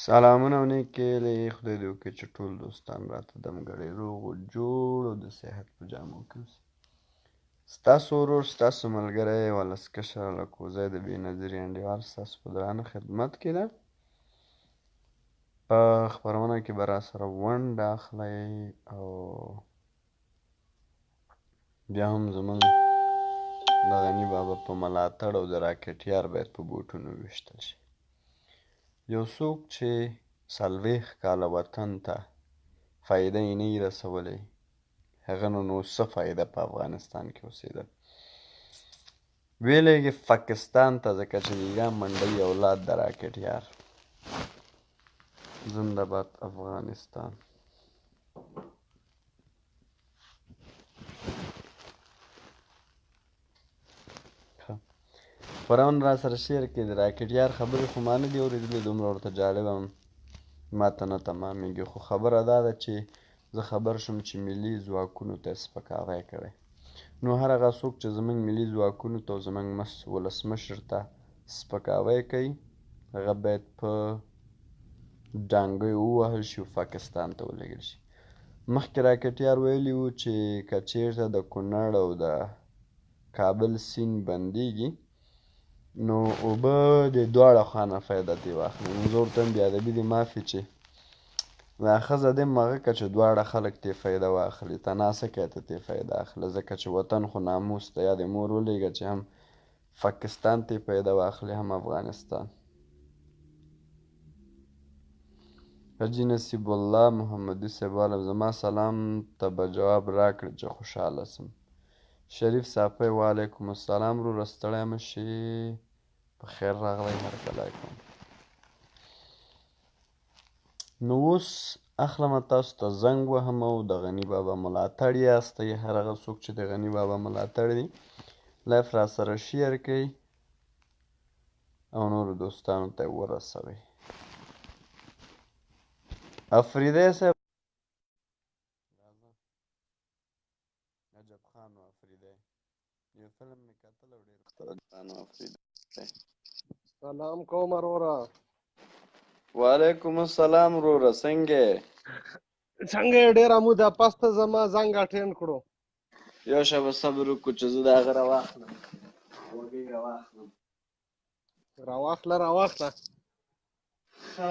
سلامونه او نیکې هیلې خدای دې وکړي چې ټول دوستان راته دمګړی روغ و جوړ او د صحت په جامو کې اوسي. ستاسو ورور ستاسو ملګری ولسکشر الکوزي د بې نظیرې انډیوال ستاسو په درانه خدمت کې ده. په خپرونه کې به راسره ونډه اخلئ او بیا هم زموږ د غني بابا په ملاتړ او د راکټ یار باید په بوټونو وویشتل شي. یو څوک چې 40 کاله وطن ته فایده یې نه وي رسولی، هغه نو څه فایده په افغانستان کې اوسېدل. ویلی یې پاکستان ته ځکه چې دیګا منډوي اولاد د راکټ یار. زنده باد افغانستان. خپرونه را سره شیر کې د راکټ یار خبرې خو ما نه دي اورېدلې، دومره ورته جالبه ما ته نه تمامېږي، خو خبره دا ده چې زه خبر شوم چې ملي ځواکونو ته سپکاوی کړی. نو هر هغه څوک چې زموږ ملي ځواکونو ته او زموږ ولسمشر ته سپکاوی کوي، هغه باید په ډانګیو ووهل شي او پاکستان ته ولېږل شي. مخکې راکټ یار ویلي وو چې که چېرته د کونړ او د کابل سیند بندېږي نو اوبه د دواړه خوا نه فایده ترې واخلي. نو زه ورته وایم بېادبي دې معافي چې دا ښځه دې هغه که چې دواړه خلک ترې فایده واخلي، ته ناسه کوې ته ترې فایده اخله، ځکه چې وطن خو ناموس ته یا دې مور ولېږه چې هم پاکستان ترې فایده واخلي هم افغانستان. حاجي نصیب الله محمدي صاحب والا زما سلام ته به جواب راکړې چې خوشحاله سم. شریف صافی وعلیکم السلام وروره ستړی مه شې، په خیر راغلی هرکلی کوم. نو اوس اخلمه تاسو ته زنګ وهم او د غني بابا ملاتړ یاستئ، هر هغه څوک چې د غني بابا ملاتړ دي لایف را سره شیر کوئ او نورو دوستانو ته یې ورسوئ. افریدی صاحب عجب خان و افریدی، یو فلم مې کتل او ډېر خان و افریدی. سلام کوم وروره. وعلیکم السلام وروره څنګه یې؟ څنګه یې؟ ډېره موده پسته زما زنګ اټینډ کړو. یو شېبه صبر وکړو چې زه د هغه راواخلم، وږی راواخلم. راواخله ښه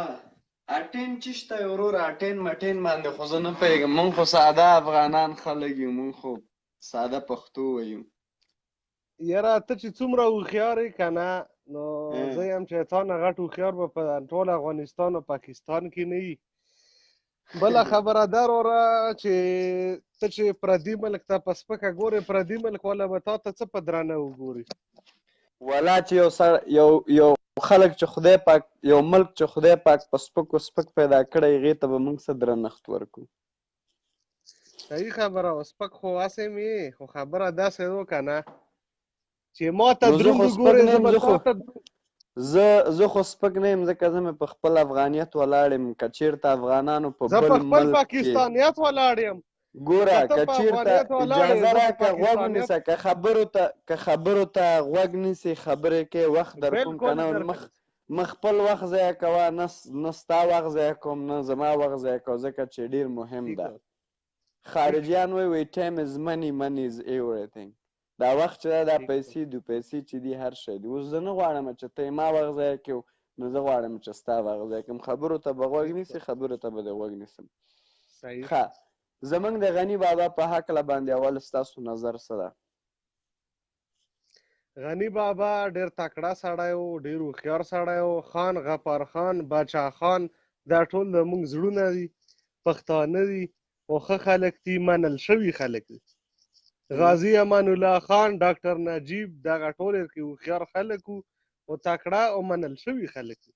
اټین چې شته وروره، اټین مټین باندې خو زه نه پوهېږم. مونږ خو ساده افغانان خلک یو، مونږ خو ساده پښتو ویو. یاره ته چې څومره هوښیار یې که نه، نو زه یم چې تا نه غټ هوښیار به په ټول افغانستان او پاکستان کې نه وي. بله خبره دا وروره چې ته چې پردي ملک ته په سپکه ګورې، پردي ملک والا به تا ته څه په درنه وګوري؟ ولا چې یو خلک چې خدای پاک، یو ملک چې خدای پاک په سپکو سپک پیدا کړی، هغې ته به موږ څه درنښت ورکړو؟ صحیح خبره و، سپک خو هسې مې، خو خبره داسې و که نه چې ما ته دروند وګورې، زه به تا ته زه خو سپک نه یم، ځکه زه مې په خپل افغانیت ولاړ یم. که چېرته افغانانو په زه بل په خپل ملک کې پاکستانیت ولاړ یم. ګوره که چېرته اجازه راکړه غوږ ونیسه، که خبرو ته غوږ نیسې خبرې کوې وخت در کوم که نه مخ خپل وخت ضایع کوه، نه ستا وخت ضایع کوم نه زما وخت ضایع کوه، ځکه چې ډېر مهم ده. خارجیان وایي time is money, money is everything. دا وخت چې دا پیسې دي، پیسې چې دي هر شی دي. اوس زه نه غواړم چې ته ما وخت ضایع کړو، نو زه غواړم چې ستا وخت ضایع کړم. خبرو ته به غوږ نیسې، خبرو ته به دې غوږ نیسم. ښه زموږ د غني بابا په هکله باندې اول ستاسو نظر څه ده؟ غني بابا ډېر تکړه سړی و، ډېر هوښیار سړی و. خان غفار خان، باچا خان، دا ټول زموږ زړونه دي، پښتانه دي او ښه خلک دي، منل شوي خلک دي. غازي امان الله خان، ډاکټر نجیب، دغه ټول هوښیار خلک وو او تکړه او منل شوي خلک دي.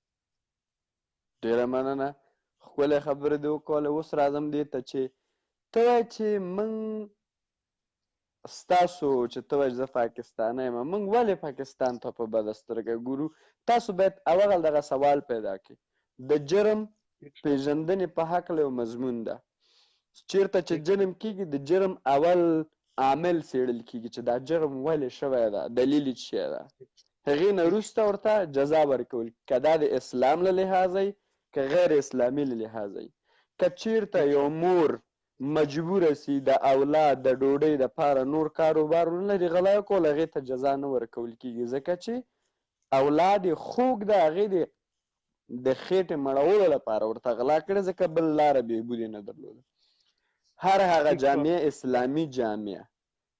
ډېره مننه، ښکلې خبرې دې وکولې. اوس راځم دې ته چې ته وایې چې موږ ستاسو چې ته وایې زه پاکستانی یم، موږ ولې پاکستان ته په بده سترګه ګورو؟ تاسو باید اول دغه سوال پیدا کړئ. د جرم پیژندنې په هکله یو مضمون ده. چېرته چې جرم کېږي، د جرم اول عامل څېړل کېږي چې دا جرم ولې شوی ده، دلیل یې څه شی ده. هغې نه وروسته ورته جزا ورکول، که دا د اسلام له لحاظه که غیر اسلامي له لحاظه وي. که چیرته یو مور مجبوره سي د اولاد د ډوډۍ دپاره نور کاروبار ونه لري غلا یې کول، هغې ته جزا نه ورکول کېږي، ځکه چې اولاد یې خوږ ده، هغې د خېټې مړولو لپاره ورته غلا کړې، ځکه بل لاره بهبود یې نه درلوده. هر هغه جامع اسلامي جامع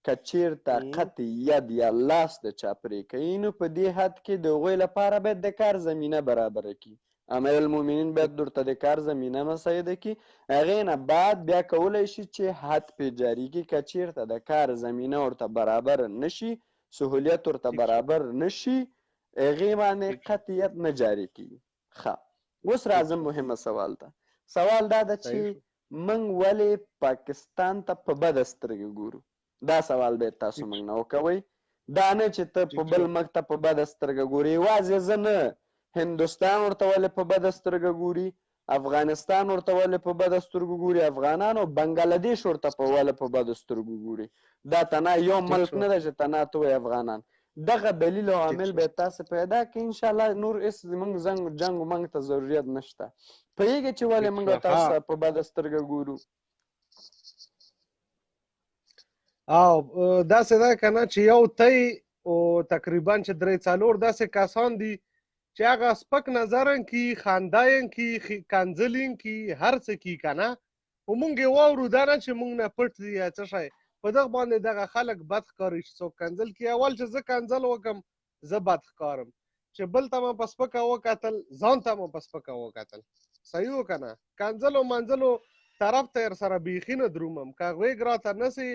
که چیرته قطع ید یا لاس د چا پرې کوي، نو په دې حد کې د هغوی لپاره باید د کار زمینه برابره کړي. امیر المؤمنین باید ورته د کار زمینه مساعده کړي، هغې نه بعد بیا کولی شي چې حد پرې جاري کړي. که چیرته د کار زمینه ورته برابر نه شي، سهولیت ورته برابر نه شي، هغې باندې قطعیت نه جاري کېږي. ښه، اوس راځم مهمه سوال ته. سوال دا ده چې موږ ولې پاکستان ته په بده سترګې ګورو؟ دا سوال باید تاسو موږ نه وکوئ. دا نه چې ته په بل ملک ته په بده سترګه ګورې، یوازې زه نه، هندوستان ورته ولې په بده سترګه ګوري، افغانستان ورته ولې په بده سترګو ګوري، افغانان او بنګلادیش ورته ولې په بدو سترګو ګوري. دا تنها یو ملک نه ده چې تنها ته وایي افغانان. دغه دلیل او عامل باید تاسو پیدا کړئ. انشاءالله نور هېڅ زموږ جنګ و منګ ته ضرورت نشته. پوهېږئ چې ولې موږ تاسو په بده سترګه ګورو؟ او داسې ده که نه چې یو تی او تقریبا چې درې څلور داسې کسان دي چې هغه سپک نظرن کی، خنداین کی، کنځلین کی، هر څه کی که نه، خو مونږ یې واورو دا نه چې مونږ نه پټ دي یا څه شی. په دغه باندې دغه خلک بد ښکاري چې څوک کنځل کي. اول چې زه کنځل وکړم زه بد ښکارم، چې بل ته مو په سپکه وکتل ځان ته مو په سپکه وکتل. صحیح و که نه؟ کنځلو منځلو طرف ته یې سره بیخي نه درومم. که غوږ راته نسي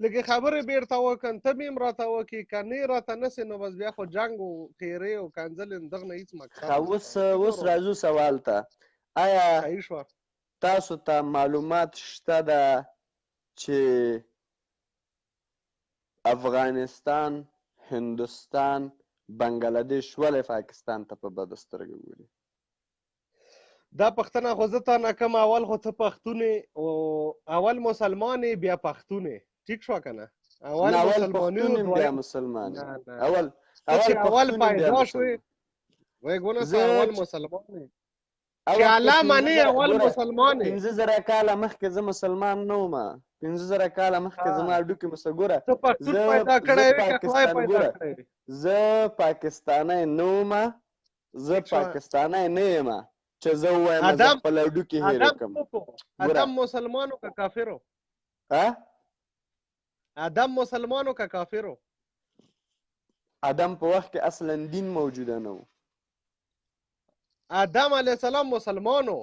لږې خبرې بیرته وکړم، ته مې هم راته وکړې، که نه راته نسي نو بس بیا خو جنګ و تېرې او کنځلې دغه نه هېڅ مقصد ښه، اوس راځو سوال ته. آیا صحیح شوه تاسو ته معلومات شته ده چې افغانستان، هندوستان، بنګلادیش ولې پاکستان ته په بده سترګه ګوري؟ دا پښتنه خو زه تا نه کوم. اول خو ته پښتون او اول مسلمان بیا پښتون، ټیک شو که نه؟ اول مسلماني بیا مسلمان، اول پیدا شوې غوږ ونیسه، اول مسلمان چې الله منې اول مسلمان. 15,000 کاله مخکې زه مسلمان نه وم. 15,000 کاله مخکې زما هډوکې مسه ګوره، زه پاکستانی نه وم، زه پاکستانی نه یم چې زه ووایم زه خپل هډوکې هېر کړم. ادم مسلمانو که کافرو؟ ادم مسلمانو که کافرو؟ ادم په وخت کې اصلا دین موجوده نه و. آدم علیه السلام مسلمانو.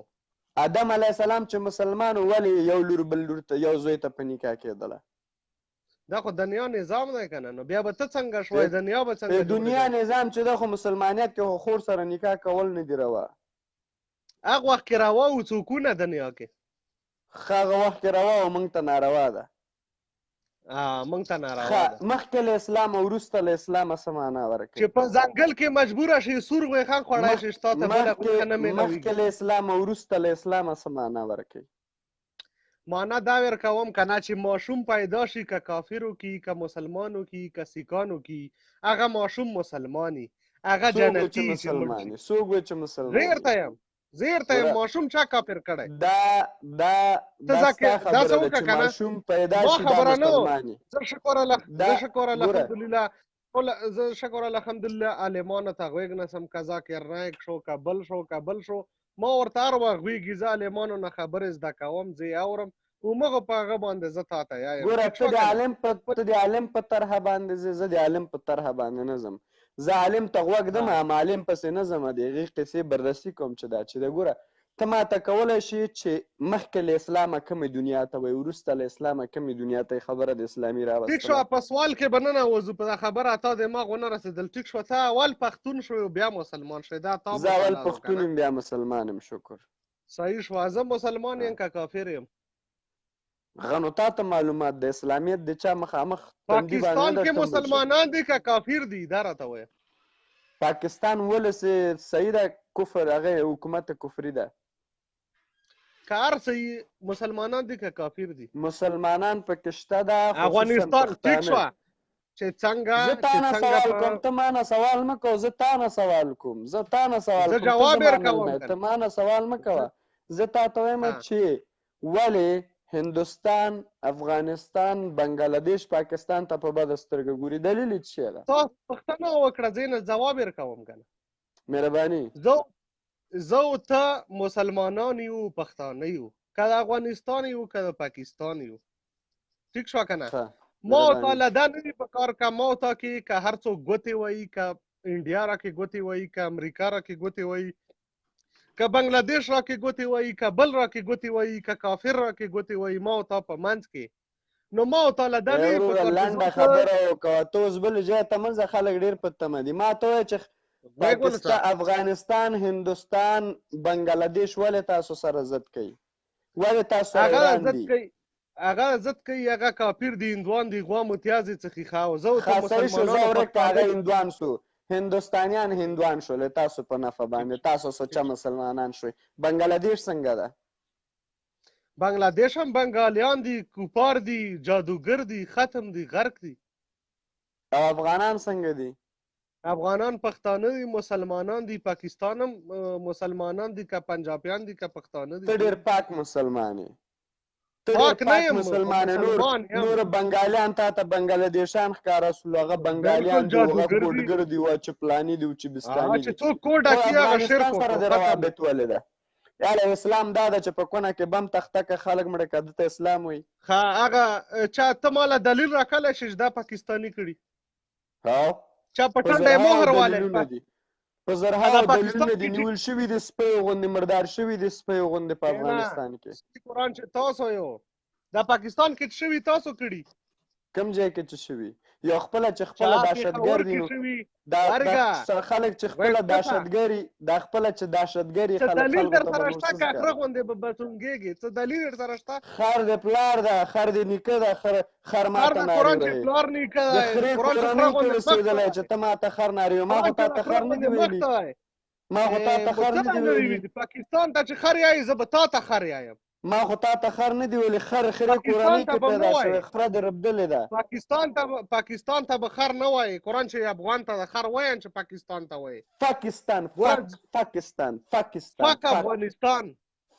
آدم علیه السلام چې مسلمانو ولې یو لور بل لور ته یو زوی ته په نکاح کېدله؟ دا خو دنیا نظام دی که نه؟ نو بیا به ته څنګه شوی؟ دنیا به څنګه؟ دنیا نظام چې ده خو مسلمانیت کې خو خور سره نکاح کول نه دي روا. هغه وخت کې روا و څوکونه دنیا کې؟ هغه وخت کې روا و، موږ ته ناروا ده. موږ ته ناروا ده. مخکې له اسلام او وروسته له اسلامه څه معنا ورکوي؟ چې په ځنګل کې مجبوره شي سور غوښه خوړی شي ستا ته بله غوښه نه میلاویږي. مخکې له اسلام او وروسته له اسلامه څه معنا ورکوي؟ معنا دا ورکوم که نه چې ماشوم پیدا شي که کافرو کی که مسلمانو کی که سیکانو کی، هغه ماشوم مسلمانی، هغه جنتي. څوک وایي چې مسلمان؟ زیرته یم ماشوم چا کافر کړی؟ دا ستا خبره ده چې ماشوم پیدا شي دا مسلماني. زه شکر الحمدلله عالمانو ته غوږ نسم، که ذاکر نایک شو که بل شو ما ورته هر وخت غوږي زه عالمانو نه خبرې زده کوم، زه یې اورم همغه په هغه باندې زه تا ته یایم. ګوره ته د عالم په طرحه باندې ځې، زه د عالم په طرحه باندې نه ځم. زه عالم ته غوږ دم، عالم پسې نه ځم، د هغې قصې بررسي کوم چې دا چې ده. ګوره ته ماته کولی شي چې مخکې له اسلامه کومې دنیا ته وایي، وروسته له اسلامه کومې دنیا ته خبره د اسلامي راوستله. ټیک شوه، په سوال کې به ننوځو، په دا خبره تا دماغ ونه رسېدل. ټیک شوه، ته اول پښتون شوې بیا مسلمان شوې. دا تا زه اول پښتون یم بیا مسلمان یم. شکر. صحیح شوه. زه مسلمان یم که کافر یم؟ هغه نو تا ته معلومات د اسلامیت د چا مخامخ پاکستان کې مسلمانان دي که کافر دي؟ دا راته وایه. پاکستان ولسې صحیح ده، کفر هغه حکومت کفري ده. که هر صحیح مسلمانان دي که کافر دي؟ مسلمانان پکې شته ده. افغانستان ټیک شوه، چې څنګه زه تا نه سوال کوم ته ما نه سوال مه کوه زه تا نه سوال کوم زه تا نه سوال زه کوم ته جواب زما یې نه کوم ته ما نه سوال مه کوه زه تا ته وایم چې ولې هندوستان افغانستان بنګلادیش پاکستان ته په بده سترګه ګوري دلیل یې څه ده تاسو پوښتنه وکړه زه یې جواب یې کوم که نه مهرباني زه او ته مسلمانان یو پښتانه یو که د افغانستان یو که د پاکستان یو ټیک شوه که نه ما او تا له دا نه دي په کار که ما او تا کې که هر څوک ګوتې وایي که انډیا را کې ګوتې وایي که امریکا را کې ګوتې وایي که بنګلادیش را کې ګوتې وایي که بل را کې ګوتې وایي که کافر را کې ګوتې وایي ما او تا په منځ کې نو ما او تا له دا نه وروره لنډه خبره وکړه ته اوس بل ځای ته منځه خلک ډېر په تمه دي ما ته ووایه چې پاکستان افغانستان هندوستان بنګلادیش ولې تاسو سره ضد کوي ولې تاسو سره ایران دي هغه ضد کوي هغه کافر دي هندوان دي غوا متیازې څخه خاو زه او ته مسلمانانو هغه هندوان شو هندوستانیان هندوان شول تاسو په نفع باندې تاسو سوچا مسلمانان شوي بنګلادیش څنګه ده بنګلادیش هم بنګالیان دي کوپار دي جادوګر دي ختم دي غرق دي او افغانان څنګه دي افغانان پښتانه دي مسلمانان دي پاکستان هم مسلمانان دي که پنجابیان دي که پښتانه دي ته ډېر پاک مسلمان یې پاک نه یم مسلمان نور بنګالیان تا ته بنګلادیشان ښکاره سول هغه بنګالیان دي هغه کوډګر دي و چې پلاني دي و چې بستاني دي چې څوک کوډه کي هغه شرک سره د روابط ولې ده یاله اسلام دا ده چې په کونه کې بم تخته که خلک مړه که دته اسلام وایي هغه چا ته ماله دلیل راکلی شي چې دا پاکستاني کړي چا په ټنډه یې مهر والی په زرهاو دلیلونه دي نیول شوي دي سپیو غوندې مردار شوي دي سپیو غوندې په افغانستان کې قرآن چې تاسو یو دا پاکستان کې شوي تاسو کړي کوم ځای کې چې شوي یو خپله چې خپله دهشتګر دي نو دا خلک چې خپله دهشتګري دا خپله چې دهشتګري خلک دلیل در سره شته که اخره غوندې به بسونګېږي څه دلیل در سره شته خر د پلار ده خر د نیکه ده خر ماته قرآن چې پلار نیکه ده قرآن چې اوسېدلی چې ته ماته خر نارې ما خو تا ته خر نه دي ویلي ما خو تا ته خر نه دي ویلي پاکستان ته چې خر یایي زه به تا ته خر یایم ما خو تا ته خر نه دی ویلي خر خرې کورنۍ کې پیدا شوی خره دې ربدلې ده پاکستان ته به خر نه وایي قرآن چې افغان ته د خر وایي چې پاکستان ته وایي پاکستان فک افغانستان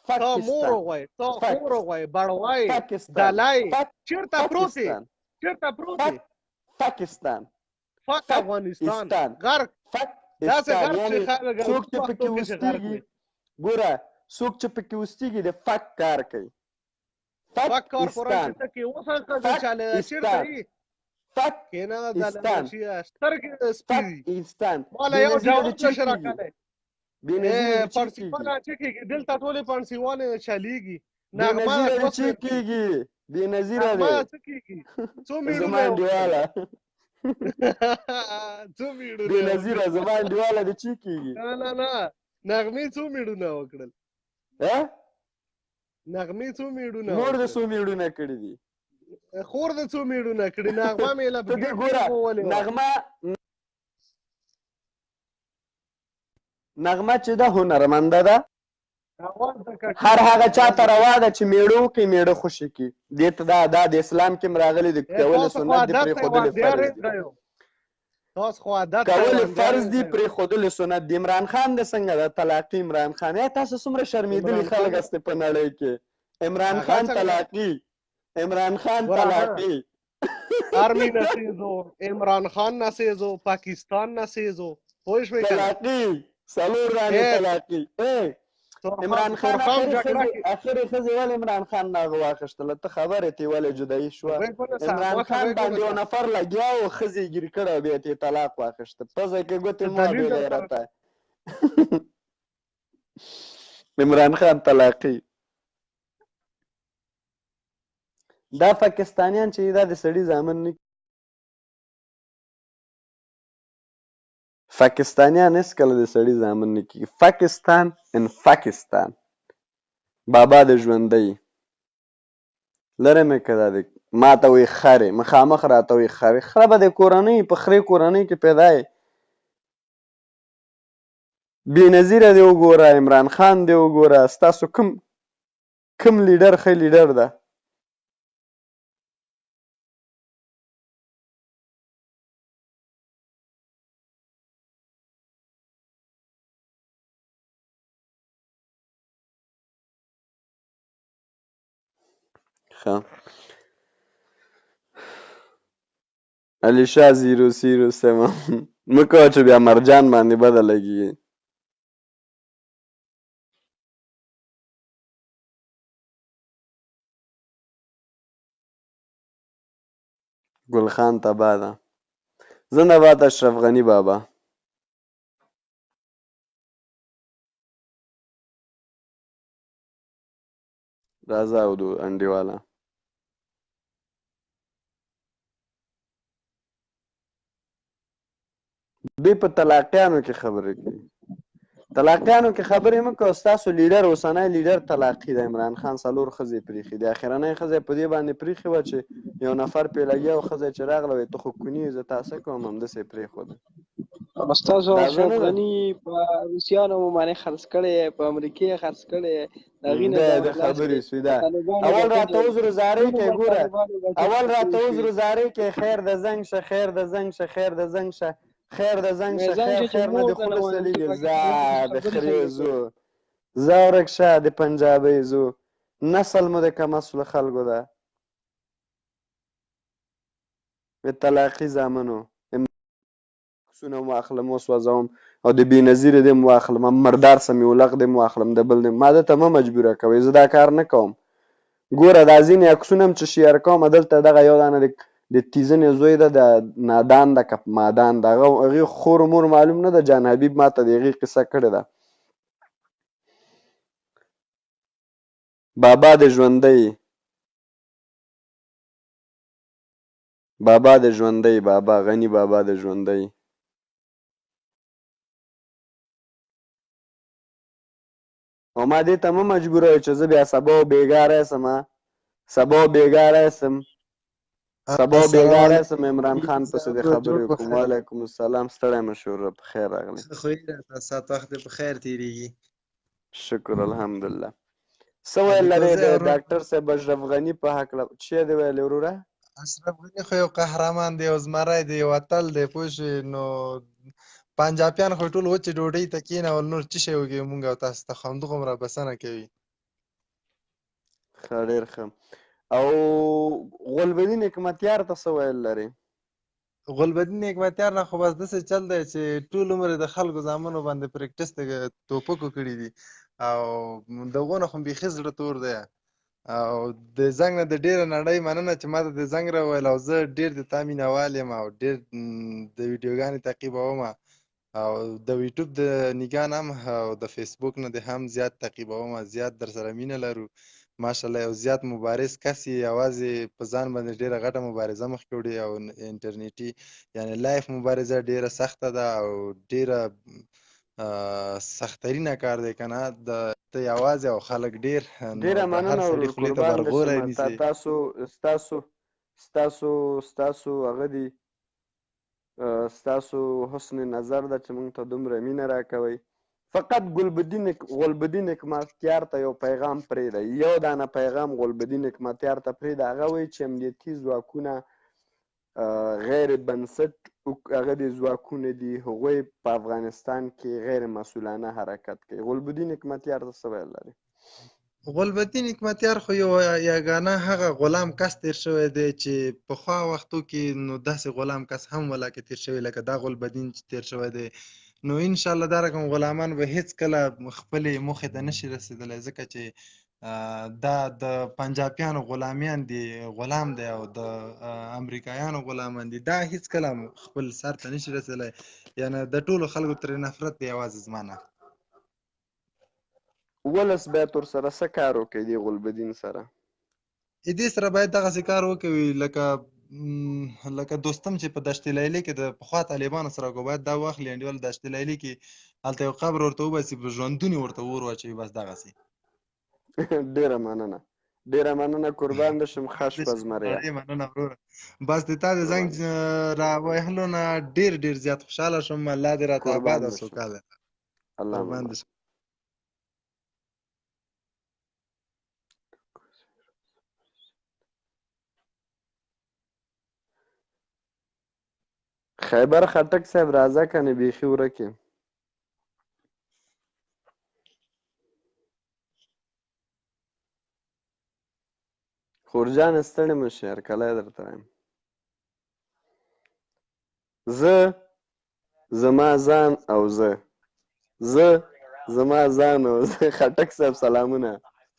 تا مور وایي تا خور وایي بړ وایي دلای چېرته پروت دی پاکستان فک افغانستان غرق داسې غرق چې څوک چې پکې اوسېږي ګوره څوک چې پکې اوسېږي د فک کار کوي فک کار قرآن چې ته کې اوس هم ښځې چاله چېرته یي کېنه دلته شي سترګې سپي دي ماله یو جواب نشي راکلی پړسیوانه چې کېږي دلته ټولې پړسیوانې چلیږي نغمه چې کېږي بېنظیره دی څه کېږي څو میړونه بېنظیره زما انډیواله دی چې کېږي نه نغمې څو میړونه وکړل نغمې څو میړونه مور د څو میړونه کړي دي خور د څو میړونه کړي نغمه مې له نغمه چې ده هنرمنده ده هر هغه چاته روا ده چې میړه وکړي میړه خوشي کړي دې ته دا د اسلام کې هم راغلي دي کول سنت دي پرېښودل فرض دي کول فرض دي پرېښودل سنت دي عمران خان د څنګه ده طلاقي عمران خان یا تاسو څومره شرمېدلي خلک هستې په نړۍ کې عمران خان طلاقي آرمی نسیزو عمران خان نسیزو پاکستان نسیزو پوه شوې طلاقي څلور رانې طلاقي عمران خان اخرې ښځې ولې عمران خان نه هغه واخیستله ته خبرې تې ولې جدایي شوه عمران خان باندې یو نفر لګیا و ښځې ګیر کړه بیا تې طلاق واخیسته پزه کې ګوتې مه بې غیرته عمران خان طلاقي دا پاکستانیان چې دا د سړي زامن نه پاکستانیان هېڅکله د سړي زامن نه کېږي پاکستان ان پاکستان بابا د ژوندی لرې مې که دا د ما ته وایي خرې مخامخ راته وایي خرې خره به د کورنۍ په خرې کورنۍ کې پیدا یې بېنظیره دې وګوره عمران خان دې وګوره ستاسو کوم لیډر ښه لیډر ده ښه علیشا 007 مه کوه چې بیا مرجان باندې بده لګېږي. ګلخان تباه ده. زنده باد اشرف غني بابا. راځه او دو انډیواله دوی په طلاقیانو کې خبرې کوي. طلاقیانو کې خبرې مه کوه. ستاسو لیډر اوسنی لیډر طلاقي دی. عمران خان 4 ښځې پرېښي دي. اخرنۍ ښځه په دې باندې پرېښې وه چې یو نفر پرې لګیا و. ښځه چې راغله وایي ته خو کوني یې زه تا څه کوم همداسې یې پرېښوده. استاد اشرف غني په روسیانو باندې خرڅ کړی په امریکې خرڅ کړی د خبرې سوي ده. اول راته عذر زارۍ کوي. ګوره اول راته عذر زارۍ کوي. خیر د زنګ شه خیر د زنګ شه خیر د زنګ شه خیر د زنګ شه خیر نه د خوله سلیږي. زه د خرې زو زه ورک شه د پنجابۍ زو نسل مو د کم اصلو خلکو ده. د طلاقي زامنو عکسونه مو اخلم وسوځوم او د بېنظیرې دې مو واخلم مردار سمې ولغ دې مو واخلم د بل دې ما ده ته مه مجبوره کوئ. زه دا کار نه کوم. ګوره دا ځینې عکسونه هم چې شیر کوم دلته دغه یو دانه د تیزنې زوی ده د نادان ده که مادان ده هغې خور مور معلوم نه ده. جان حبیب ما ته د هغې قصه کړې ده. بابا د ژوندی بابا د ژوندی بابا غني بابا د ژوندی او ما دې ته مه مجبوروئ چې زه بیا سبا و بېګاره سم سبا و بېګاره سم سبا و بېګاره سم عمران خان پسې د خبرې وکړم. وعلیکم السلام. ستړی مه شو ورور په خیر راغلی. ساعت وخت په خیر تېرېږي. شکر الحمدلله. څه ویل لرې د ډاکټر صاحب اشرف غني په هکله څه یې دې ویلې وروره؟ اشرف غني خو یو قهرمان دی یو زمری دی یو اتل دی پوه شوې. نو پنجابیان خو ټول وچې ډوډۍ ته کېنول نور څه شی وکړي موږ او تاسو ته خو همدغومره بسنه کوي. ښه ډېر ښه. او غلبدین حکمتیار ته څه ویل لرې؟ غلبدین حکمتیار نه خو بس داسې چل دی چې ټول عمر د خلکو زامنو باندې پریکټس د توپکو کړي دي او د هغو نه خو بیخي زړه تور دی. او د زنګ نه د ډېره نړۍ مننه چې ما ته د زنګ راوویل او زه ډېر د تا مینهوال یم او ډېر د ویډیوګانې تعقیبوم او د یوټیوب د نګاه نه هم او د فیسبوک نه دې هم زیات تعقیبوم زیات در سره مینه لرو ماشاءالله. یو زیات مبارز کس یې یوازې په ځان باندې ډېره غټه مبارزه مخکې وړې او انټرنیټي یعنې لایف مبارزه ډېره سخته ده او ډېره سخترینه کار دی که نه ته یوازې او خلک ډېر ډېره مننه ورور قربان دې شم. ستاسو هغه دي ستاسو حسن نظر ده چې موږ ته دومره مینه راکوئ. فقط غلبدین حکمتیار ته یو پیغام پرېږده. یو دانه پیغام غلبدین حکمتیار ته پرېږده. هغه وایي چې امنیتي ځواکونه غیر بنسټ هغه دي ځواکونه دي هغوی په افغانستان کې غیر مسؤلانه حرکت کوي. غلبدین حکمتیار ته څه ویل لري؟ غلبدین حکمتیار خو یو یګانه هغه غلام کس تیر شوی دی چې پخوا وختو کې نو داسې غلام کس هم ولاکه تیر شوی لکه دا غلبدین چې تیر شوی دی. نو انشاءالله دا رقم غلامان به هیڅکله خپلې موخې ته نشي رسېدلی ځکه چې دا د پنجابیانو غلامیان دي غلام دی او د امریکایانو غلامان دي. دا هیڅکله خپل سر ته نشي رسېدلی. یعنې د ټولو خلکو ترې نفرت دی یوازې زما نه. ولس باید ورسره څه کار وکړي دې غلبدین سره؟ دې سره باید دغسې کار وکوي لکه دوستم چې په دشت لیلي کې د پخوا طالبانو سره کو باید دا واخلي انډیوال دشت لیلي کې هلته یو قبر ورته وباسي په ژوندون یې ورته اور واچوي بس دغسې. ډېره مننه قربان دې شم. ښه شپه زمريه. مننه وروره. بس د تا د زنګ راوهلو نه ډېر ډېر زیات خوشحاله شوم. الله دې راته آباد او سوکاله قربان دې شم. خیبر خټک صاحب راځه کنه بیخي ورک یم. خورجان ستړی مه شې هرکلی درته وایم زه زما ځان او زه زما ځان او زه خټک صاحب سلامونه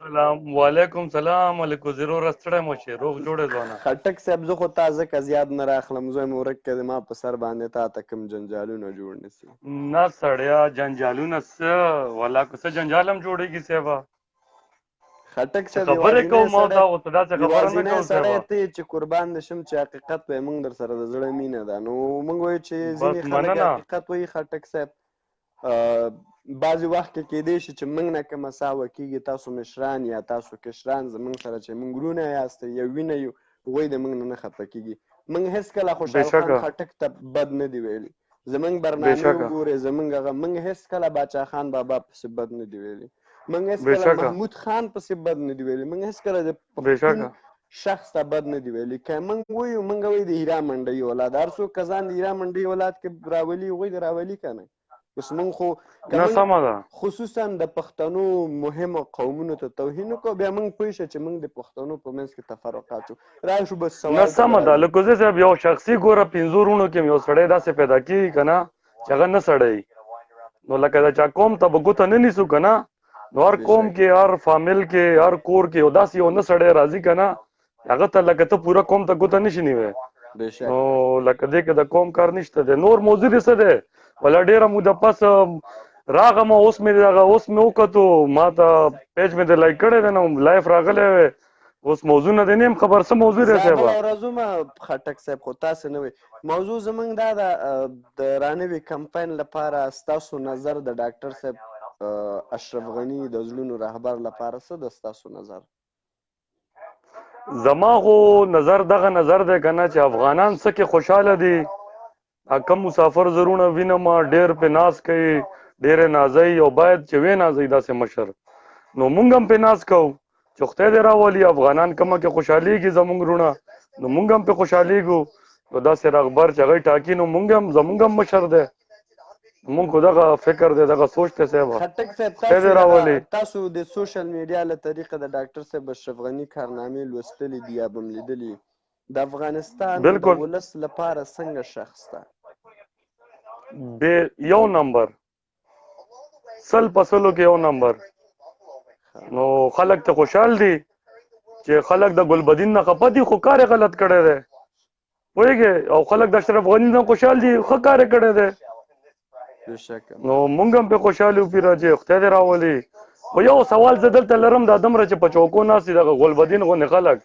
سلام وعلیکم سلام الکوزي وروره ستړی مه شې روغ جوړې ځوانه خټک صاحب زه خو تا ځکه زیات نه راخلم زه مې ورک کړې ما په سر باندې تا ته کوم جنجالونه جوړ نه سي نه سړیا جنجالونه څه ولا که څه جنجال هم جوړېږي صاحبه خټک صاحب خبرې کوم او دا اوس داسې خبره نه یوازینی کوم سړی صاحبه ته چې قربان دې شم چې حقیقت وایي موږ در سره د زړه مینه ده نو موږ وایو چې ځینې خلک مننه. حقیقت وایي خټک صاحب بعضې وخت کې کیدای شي چې موږ نه کومه ساوه کېږي تاسو مشران یا تاسو کشران زموږ سره چې موږ وروڼه یاست یو وینه یو هغوی د موږ نه خفه کېږي موږ هېڅکله خوشحال خان خټک ته بد نه دی ویلي زموږ برنامې وګورئ زموږ هغه موږ هېڅکله باچا خان بابا پسې بد نه دی ویلي موږ هېڅکله محمود خان پسې بد نه دی ویلي موږ هېڅکله د پښتون شخص ته بد نه دی ویلي که موږ وایو موږ وایو د هیرا منډۍ اولاد هر څوک کسان د هیرا منډۍ اولاد کې راولي هغوی د راولي که نه اوس موږ خو خصوصا د پښتنو مهمو قومونو ته توهین وکړو بیا موږ پوه شه چې موږ د پښتنو په منځ کې تفرقات شو راشو بس سوال نه سمه ده الکوزي صاحب یو شخصي ګوره پنځو وروڼو کې یو سړی داسې پیدا کېږي که نه چې هغه نه سړی نو لکه د چا قوم ته به ګوته نه نیسو که نه نو هر قوم کې هر فامیل کې هر کور کې یو داسې یو نه سړی راځي که نه هغه ته لکه ته پوره قوم ته ګوته نشي نیوی نو لکه دې کې د قوم کار نشته دی نور موضوع دې څه دی ولا ډېره موده پس راغم اوس مې وکتو ما ته پیج مې د لایک کړی دی نو لایف راغلی وی اوس موضوع نه دی نیم خبر څه موضوع دی صاحب ورځومه خټک صاحب خو تاسې نه وي موضوع زموږ دا ده د رانوي کمپاین لپاره ستاسو نظر د ډاکټر صاحب اشرف غني د زړونو رهبر لپاره څه د ستاسو نظر زما خو نظر دغه نظر دی که نه چې افغانان څه کې خوشحاله دي کم مسافر زرونه وینم ډېر پې ناز کوي ډېرې نازوي او باید چې وې نازوي داسې مشر نو مونږ هم پې ناز کوو چې خدای دې راولي افغانان کومه کې خوشحالېږي زمونږ وروڼه نو مونږ هم پې خوشحالېږو نو داسې رهبر چې هغوی ټاکي نو زمونږ هم مشر دی مونږ خو دغه فکر دی دغه سوچ دی صاحب خټک صاحب تاسو د سوشل میډیا له طریقه د ډاکټر صاحب اشرف غني کارنامې لوستلې دي یا به م لیدلي د افغانستان د ولس لپاره څنګه شخص ده یو نمبر 100% کې یو نمبر نو خلک ته خوشحال دي چې خلک د ګلبدین نه خفه دي خو کار یې غلط کړی دی پوهېږې او خلک د اشرف غني نه خوشحال دي ښه کار یې کړی دی نو مونږ هم پې خوشحال یو پیره چې خدای دې راولي خو یو سوال زه دلته لرم دا دومره چې په چوکو ناست دي دغه ګلبدین غوندې خلک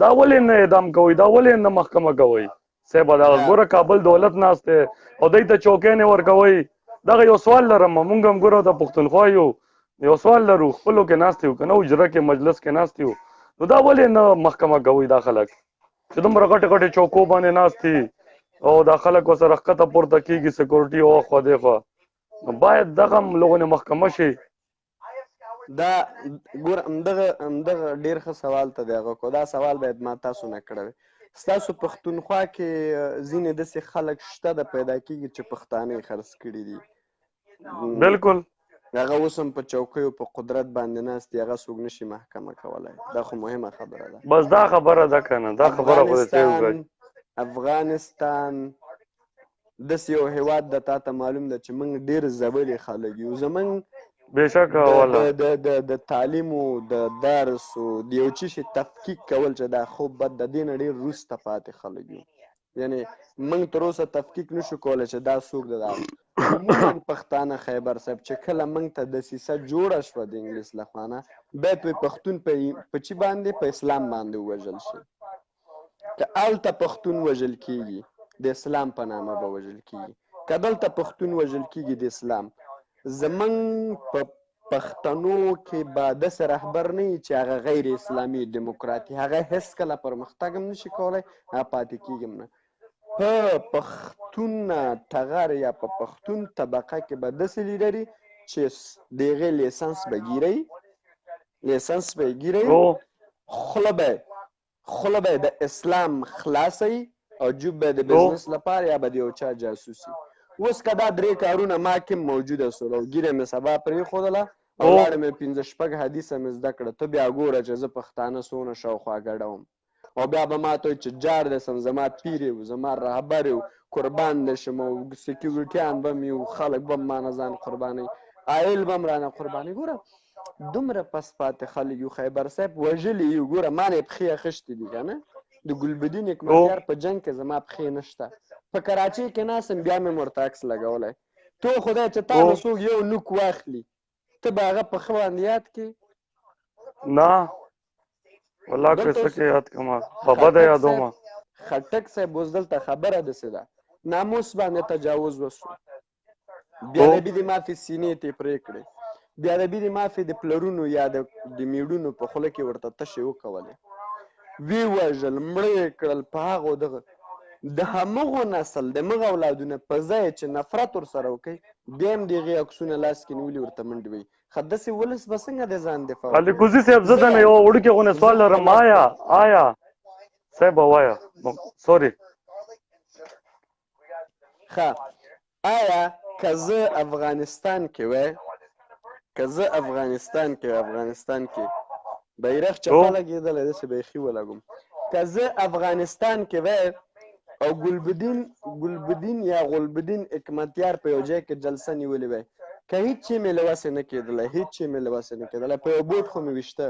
دا ولې نه اعدام کوئ دا ولې نه محکمه کوئ صاحب دغه ګوره کابل دولت ناست دی او دوی ته چوکۍ نه ورکوئ دغه یو سوال لرم مونږ هم ګوره د پښتونخوا یو سوال لرو خپلو کې ناست یو که نه اجره کې مجلس کې ناست یو نو دا ولې نه محکمه کوئ دا خلک چې دومره غټې غټې چوکو باندې ناست دي او دا خلک ورسره ښکته پورته کېږي سکیورټي او خوا دېخوا نو باید دغه هم لغونې محکمه شي دا ګوره همدغه ډېر ښه سوال ته دی هغه کو دا سوال باید ما تاسو نه کړی وی ستاسو پښتونخوا کې ځینې داسې خلک شته د پیدا کېږي چې پښتانه یې خرڅ کړي دي بلکل هغه اوس هم په چوکیو په قدرت باندې ناست دي هغه څوک نشي محکمه کولی دا خو مهمه خبره ده بس دا خبره ده که نه دا خبره خو افغانستان داسې یو هېواد د تا ته معلوم ده چې موږ ډېر ځبلې خلک یو زموږ بېشکه د تعلیمو د درسو د یو څه شي تفکیک کول چې دا خوب بد د دې نه ډېر وروسته پاتې خلک یو یعنې موږ تر اوسه تفکیک نشو کولی چې دا څوک ده دا عموما پښتانه خیبر صاحب چې کله موږ ته دسیسه جوړه شوه د انګلیس له خوا نه باید پښتون په چي باندې په اسلام باندې ووژل شي که هلته پښتون وژل کېږي د اسلام په نامه به وژل کېږي که دلته پښتون وژل کېږي د اسلام زموږ په پښتنو کې به داسې رهبر نه وي چې هغه غیر اسلامي ډیموکراتي هغه هېڅکله پرمختګ هم نشي کولی هغه پاتې کېږي هم نه په پښتون ټغر یا په پښتون طبقه کې به داسې لیډري چې د هغې لیسنس به ګیرئ خوله به د اسلام خلاصئ او جوب به د بزنس لپاره یا به د یو چا جاسوسي اوس که دا درې کارونه ما کې موجوده سول او ګیره مې سبا پرېښودله او لاړم مې 15 حدیثه مې زده کړه. ته بیا ګوره چې زه پښتانه څونه شاوخوا ګډوم، او بیا به ما ته وایي چې جار دې سم، زما پیر یو، زما رهبر یو، قربان دې شم، او سیکیورټیان به مې یو، خلک به ما نه ځان قربانوي، عایل به م رانه قربانوي. ګوره دومره پس پاتې خلک یو. خیبر صاحب وژلي یو. ګوره ما نه یې پښې اخیستې دي که نه، د ګلبدین حکمتیار په جنګ کې زما پښې نشته. په کراچۍ کې ناست یم، بیا مې ورته عکس لګولی. تو خدای چې تا نه څوک یو نوک واخلي، ته به هغه په ښه باندې یاد کړې؟ نه والله که څه کې یاد کړم په بده یادومه. خټک صاحب اوس دلته خبره داسې ده، ناموس باندې تجاوز وسو، بېادبي دې مافې سینې ته یې پرې کړې، بېادبي دې مافې د پلرونو یا د میړونو په خوله کې ورته تشې وکولې، ویې وژل، مړه یې کړل. په هغو دغه د همغو نسل د مغه اولادونه په ځای چې نفرت ورسره وکړي، بیا هم د هغې عکسونه لاس کې نیولي ورته منډې وهي. ښه داسې ولس به څنګه د ځان دفاع وکړي؟ الکوزي صاحب زه درنه یوه وړوکې غونې سوال لرم. آیا صاحب ووایه سوري ښه آیا که زه افغانستان کې وای، که زه افغانستان کې بیرغ چپه لګېدلی داسې بیخي ولګوم، که زه افغانستان کې وای او ګلبدین یا غلبدین حکمتیار په یو ځای کې جلسه نیولې وای، که هیڅ شی مې له وسې نه کېدلی، په یو بوټ خو مې ویشته،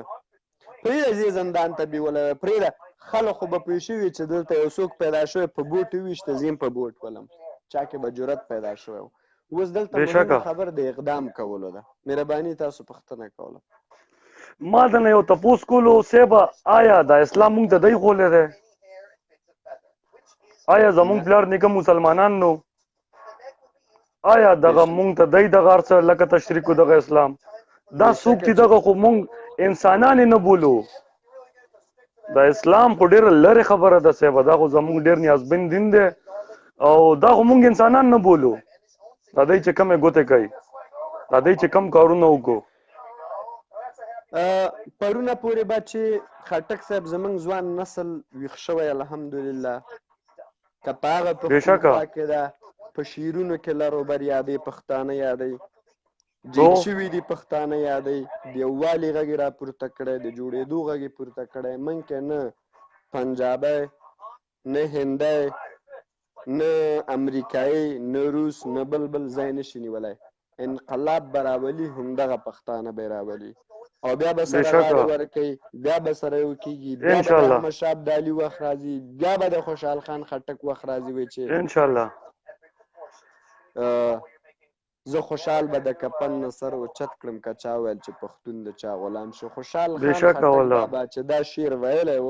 پرېږده زه زندان ته بیولی وای، پرېږده خلک خو به پوه شوي چې دلته یو څوک پیدا شوی په بوټ وویشته، زه هم په بوټ ولم، چا کې به جرأت پیدا شوی و. اوس دلته مهمه خبر د اقدام کولو ده. مهرباني تاسو پوښتنه کوله. ما درنه یو تپوس کولو صاحبه، آیا دا اسلام مونږ ته دی ښولی دی؟ آیا زمونږ پلار نیکه مسلمانان نو؟ آیا دغه مونږ ته دی دغه هر څه لکه تشریح کو دغه اسلام؟ دا څوک دي دغه خو مونږ انسانان یې نه بولو. دا اسلام خو ډېره لرې خبره ده صاحبه، دا خو زمونږ ډېر نیازبین دین دی او دا خو مونږ انسانان نه بولو. دا دی چې کمې ګوتې کوي، دا دی چې کم کارونه وکړو. پرونه پورې به چې خټک صاحب زمونږ ځوان نسل ویښ شوی الحمدلله، که په هغه پښتونخوا کې ده، په شعرونو کې لروبر یادوي، پښتانه یادوي، جیل شوي دي پښتانه یادوي، د یووالي غږ یې راپورته کړی، د جوړېدو غږ یې پورته کړی. موږ کې نه پنجابی، نه هندی، نه امریکایي، نه روس، نه بل ځای نشي نیولی. انقلاب به راولي، همدغه پښتانه به یې راولي، او بیا به سره غاړې ورکوي، بیا به سره یو کېږي، بیا به د احمدشاه ابدالي وخت راځي، بیا به د خوشحال خان خټک وخت راځي، وایي چې انشاءالله زه خوشحال به د کفن نه سر اوچت کړم که چا ویل چې پښتون د چا غلام شو. خوشحال خان خټک بابا چې دا شعر ویلی و،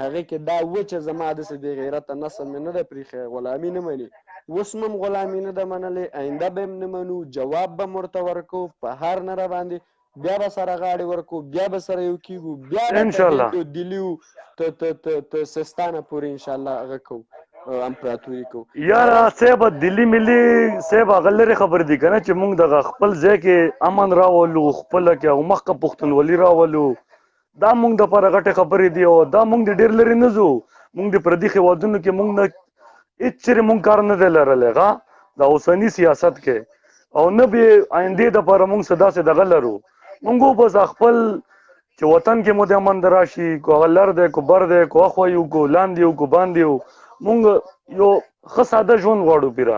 هغې کې دا و چې زما داسې بې غیرته نسل مې نه ده پرېښی، غلامي نه مني، اوس هم غلامي نه ده منلې، آینده به هم نه منو، جواب به م ورته ورکو په هر نه راباندې، بیا به سره غاړې ورکو، بیا به سره یو کېږو، بیا به تر دلیو تر سیستانه پورې انشاءالله هغه کوو، امپراتوري کوو. یاره صاحب دلی ملي صاحب هغه لرې خبرې دي که نه چې مونږ دغه خپل ځای کې امن راولو، خپله کې او مخکې پښتونولي راولو، دا مونږ دپاره غټې خبرې دي او دا مونږ د ډېر لرې نه ځو. مونږ د پردي هېوادونو کې مونږ نه هېڅ چېرې مونږ کار نه دی لرلی ښه د اوسني سیاست کې، او نه بې آیندې دپاره مونږ څه داسې دغه لرو. مونږ بس خپل چې وطن کې مو د امن د راشي، کو هغه لر دی، کو بر دی، کو اخوا یو، کو لاندې یو، کو باندې یو، مونږ یو ښه ساده ژوند غواړو پیره.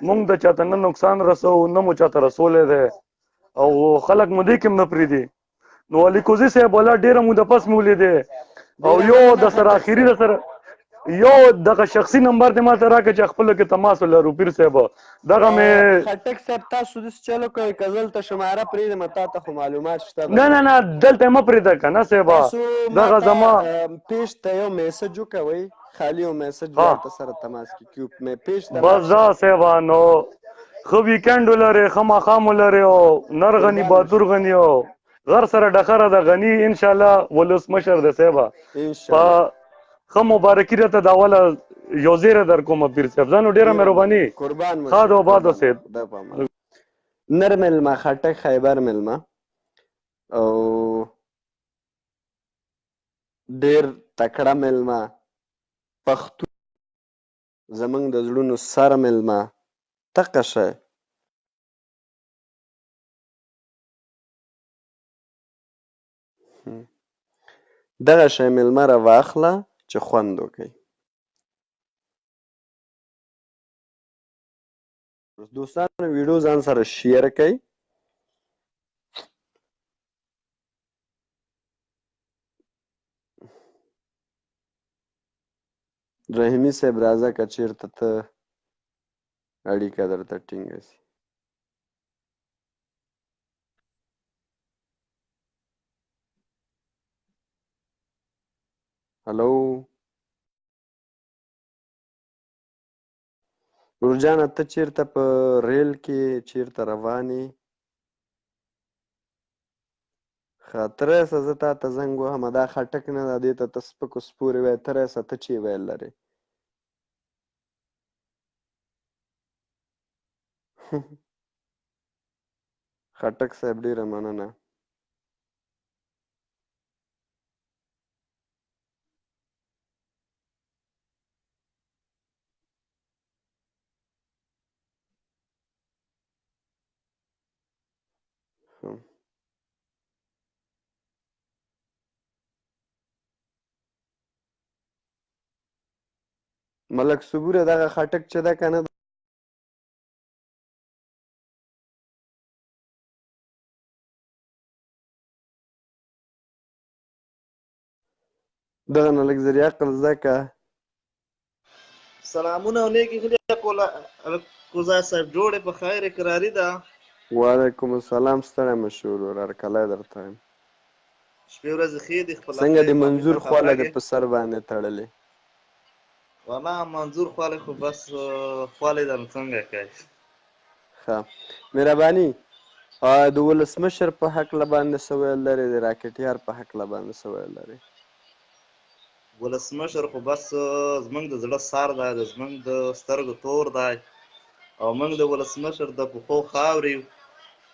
مونږ د چاته نه نقصان رسو، نه مو چاته رسولی دی او خلک مو دې کې هم نه پرېږدي. نو الکوزي صاحب والا ډېره موده پس مې ولیدې او یو د سره اخري د سره یو دغه شخصي نمبر دې ما ته راکړه چې خپلو کې تماس ولرو پیر صاحب. دغه مې خټک صاحب تاسو داسې چلو کوئ که دلته شماره پرېږدم تا ته خو معلومات شته. نه نه نه دلته یې مه پرېږده که نه صاحبه. دغه زما پیج ته یو میسج وکوئ، خالي یو میسج ورته سره تماس کې پیج ته بس دا صاحبه. نو ښه ویکینډ ولرې، ښه ماښام ولرې او نر غني باتور غني او غر سره ډخره د غني انشاءالله ولسمشر دی صاحبه. په ښه مبارکي راته د اوله یو زیری در کومه پیر صاحب. ځانو ډېره مهرباني، ښاد او باد اوسېد. نر مېلمه، خټک خیبر مېلمه او ډېر تکړه مېلمه، پښتون زمونږ د زړونو سر مېلمه، تقه شی دغه شی مېلمه راواخله چې خوند وکړي. دوستانو ویډیو ځان سره شیر کړئ. رحیمي صاحب راځه که چېرته ته اړیکه درته ټینګه سي. هلو ورجانه ته چېرته په ریل کې چېرته روان یې؟ ښه ته راسه زه تا ته زنګ وهم. دا خټک نه ده دې ته ته سپکو سپورې وایې. ته راسه ته چې ویل لرې. خټک صاحب ډېره مننه. ملک صبوره دغه خټک چې ده که نه دغه نه لږ ذریعه عقل زده که. سلامونه او نیکې هیلې الکوزي صاحب جوړې په خیر قراري ده. وعلیکم السلام. ستړی مه شې ورور هرکلی درته یم. شپې ورځې ښې دي. خپل څنګه د منظور خواله دې په سر باندې تړلې؟ والله منظور خواله خو بس خواله ده نو څنګه کوي. ښه مهرباني د ولسمشر په هکله باندې څه ویل لرې؟ د راکټیار په هکله باندې څه ویل لرې؟ ولسمشر خو بس زمونږ د زړه سر دی، زمونږ د سترګو تور دی او موږ د ولسمشر د پښو خاورې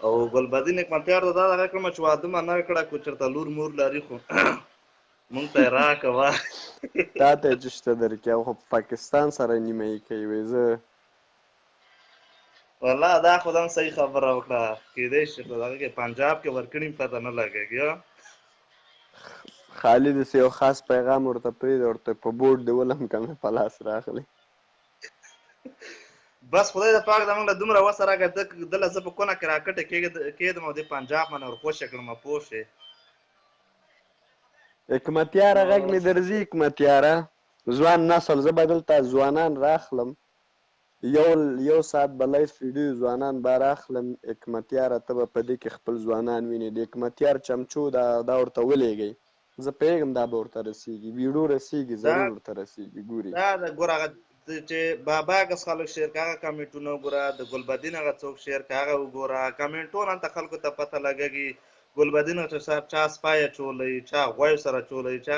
او ګلبدین نعمتیار ته دا دغه کړمه چې واده مه نه کړه که چېرته لور مور لري خو مونږ ته یې راکوه. تا ته یې چې شته درکړي او خو په پاکستان سره نیمه یې کوي. وایي زه والله دا خو هم صحیح خبره وکړه. کېدای شي خو دغه کې پنجاب کې ورکړي پته نه لګېږي. خالي داسې یو خاص پیغام ورته پرېږده ورته په بورډ دې ولم که مې په لاس راغلی. بس خدای د پاک د موږ له دومره وسه راکړه دله زه په کونه کې راکټه کېږدم او د پنجاب باندې ورخوشه کړم پوه شې. حکمتیاره غږ مې درځي. حکمتیاره ځوان نسل زه به دلته ځوانان راخلم یو ساعت به لایف ویډیو ځوانان به راخلم. حکمتیاره ته به په دې کې خپل ځوانان وینې. د حکمتیار چمچو دا ورته ولېږئ. زه پوهېږم دا به ورته رسېږي. ویډیو رسېږي ضرور ورته رسېږي. ګوري دا د ګوره هغه چې بابا کس خلک شیر که هغه کمنټونه وګوره، د ګلبدین هغه څوک شیر که هغه وګوره. کمنټونه هلته خلکو ته پته لګېږي ګلبدین چا سپی اچولی، چا غویو سره اچولی، چا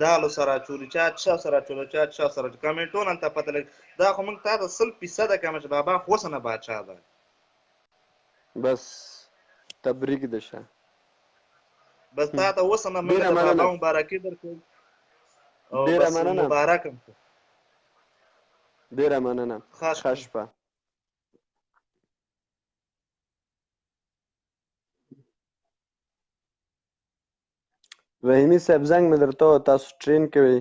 دالو سره اچولی، چا چا سره اچولی، چا چا سره کمنټونه هلته پته لګي. دا خو موږ تا ته 100% کوم چې بابا خو اوسه نه بادشاه ده. بس تبریک ده شه. بس تا ته اوسه نه موږ د بابا مبارکي درکوو او بس مبارک هم شه. ډېره مننه. ښه شپه. رحیمي صاحب زنګ مې درته و تاسو ټرین کوئ.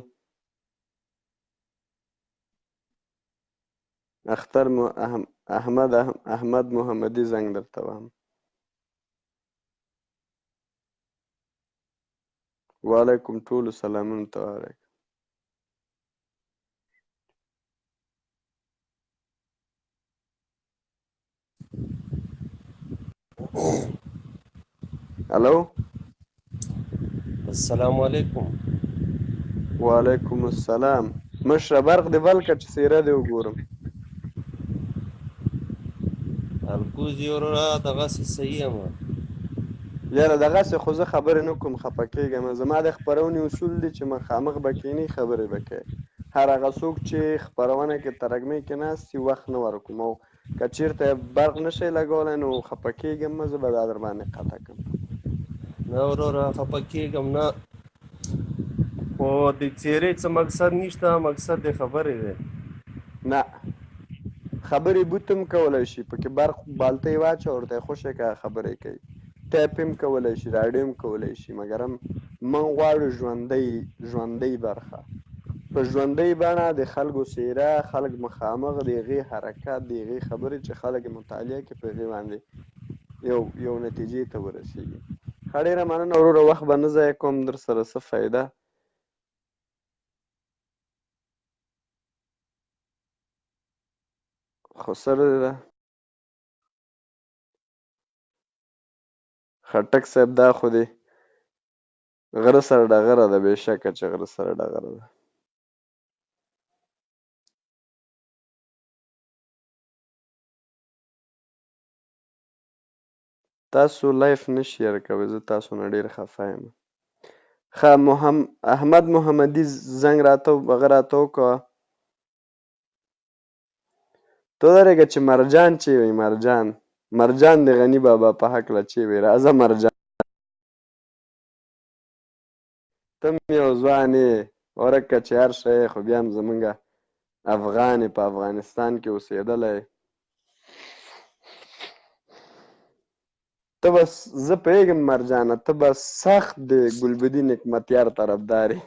اختر احمد محمدي زنګ درته وهم. وعلیکم ټولو سلامونو ته وعلیکم. الو السلام علیکم. وعلیکم السلام. مشره برق دې بل کړه چې څېره دې وګورم. الکوزي وروره دغسې صحیح یم. یاره دغسې خو زه خبرې نه کوم خفه کېږم. زما د خپرونې اصول دي چې مخامخ به کښېنئ خبرې به کوئ. هر هغه څوک چې خپرونه کې ترږمۍ کې ناست وي وخت نه ورکوم او که چېرته برق نه شئ لګولی نو خفه کېږم زه به دا در باندې قطع کړم. نه وروره خفه کېږم نه، خو د څېرې څه مقصد نشته، مقصد د خبرې دی. نه خبرې بوت هم کولی شي پکې برق بالتۍ واچوه ورته یې خوشې کړه خبرې کوي. ټایپ هم کولی شي راډیو هم کولی شي مګر هم موږ غواړو ژوندۍ برخه په ژوندۍ بڼه د خلکو څیره خلک مخامخ د هغې حرکت د هغې خبرې چې خلک یې مطالعه کړي په هغې باندې یو نتیجې ته ورسېږي ښه ډېره مننه وروره وخت به نه ضایع کوم در سره څه فایده خو سره ده خټک صاحب دا خو دی غره سره ډغره ده بېشکه چې غره سره ډغره ده تاسو لایف نه شیر کوئ زه تاسو نه ډېر خفه یم ښه احمد محمدي زنګ هغه راته وکړه ته ودرېږه چې مرجان چې وي مرجان د غني بابا په هکله چې وي راځه مرجان ته م یو ځوان یې ورکه چې هر شی خو بیا هم زمونږ افغان په افغانستان کې اوسېدلی ته به زه پوهېږم مرجانه ته به سخت د ګلبدي نعمتیار طرفدار یې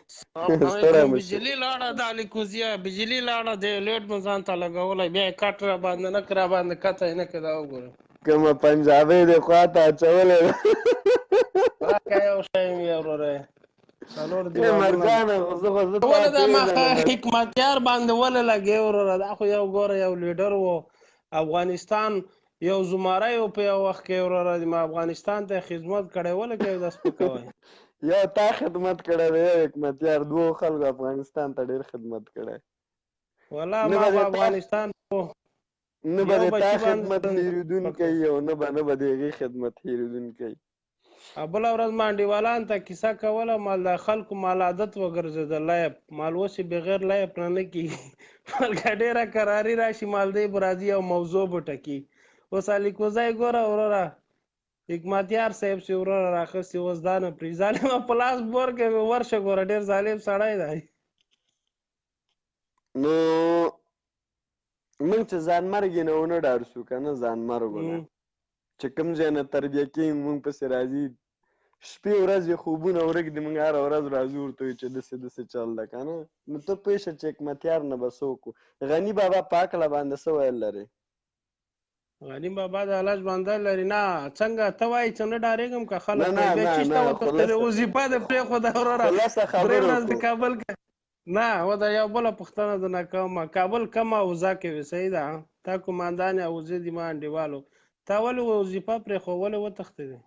بجلي لاړه د الکوزي بجلي لاړه د لیټ مو ځان ته لګولی بیا یې کټ را باندې نه کړ را باندې کته یې نه کړه دا وګوره کومه پنجابۍ دې خواته اچولی ده راکه یو شی مې وروره څلور مرجانه خو زه خو زه تا ولې دا مخ پېژنم حکمتیار باندې ولې لګې وروره دا خو یو ګوره یو لیډر و افغانستان یو زمری و په یو وخت کې وروره ما افغانستان ته خدمت کړی ولې کوي دا سپکوئ یو تا خدمت کړی دی یو حکمتیار دوو خلکو افغانستان ته ډېر خدمت کړی والله ما په افغانستان نه به د تا خدمت هېرېدونکی او نه به د هغې خدمت هېرېدونکی بله ورځ ما انډیوالان ته کیسه کوله مال د خلکو مال عادت وګرځېده لایب مال اوس یې بغیر لایب نه نه کېږي مالکه ډېره کراري راشي مال دی به راځي او موضوع به ټکي اوس الکوزی ګوره وروره حکمتیار صاحب چې وروره راخیستې اوس دا نه پرېږدي ظالمه په لاس بور کوي ورشه ګوره ډېر ظالم سړی دی نو موږ چې ځانمرګې نه ونه ډار شو که نه ځانمرګو نه چې کوم ځای نه تربیه کېږي موږ پسې راځي شپې ورځې خوبونه ورک دي موږ هره ورځ راځو ورته وایو چې داسې چل ده که نه نو ته پوه شه چې حکمتیار نه به څه وکړو غني بابا په هکله باندې څه ویل لرې غني بابا د الله ژوندی لري نه څنګه ته وایې چې نه ډارېږم که خلک بیا چېشته وتښتېدې وظیفه دې پرېښوده وروره درې ورځ د کابل نه و دا یو بله پوښتنه درنه کوم کابل کومه اوضاع کې وي صحیح ده تا قماندان اوضې دي ما انډیوالو تا ولې وظیفه پرېښو ولې وتښتېدې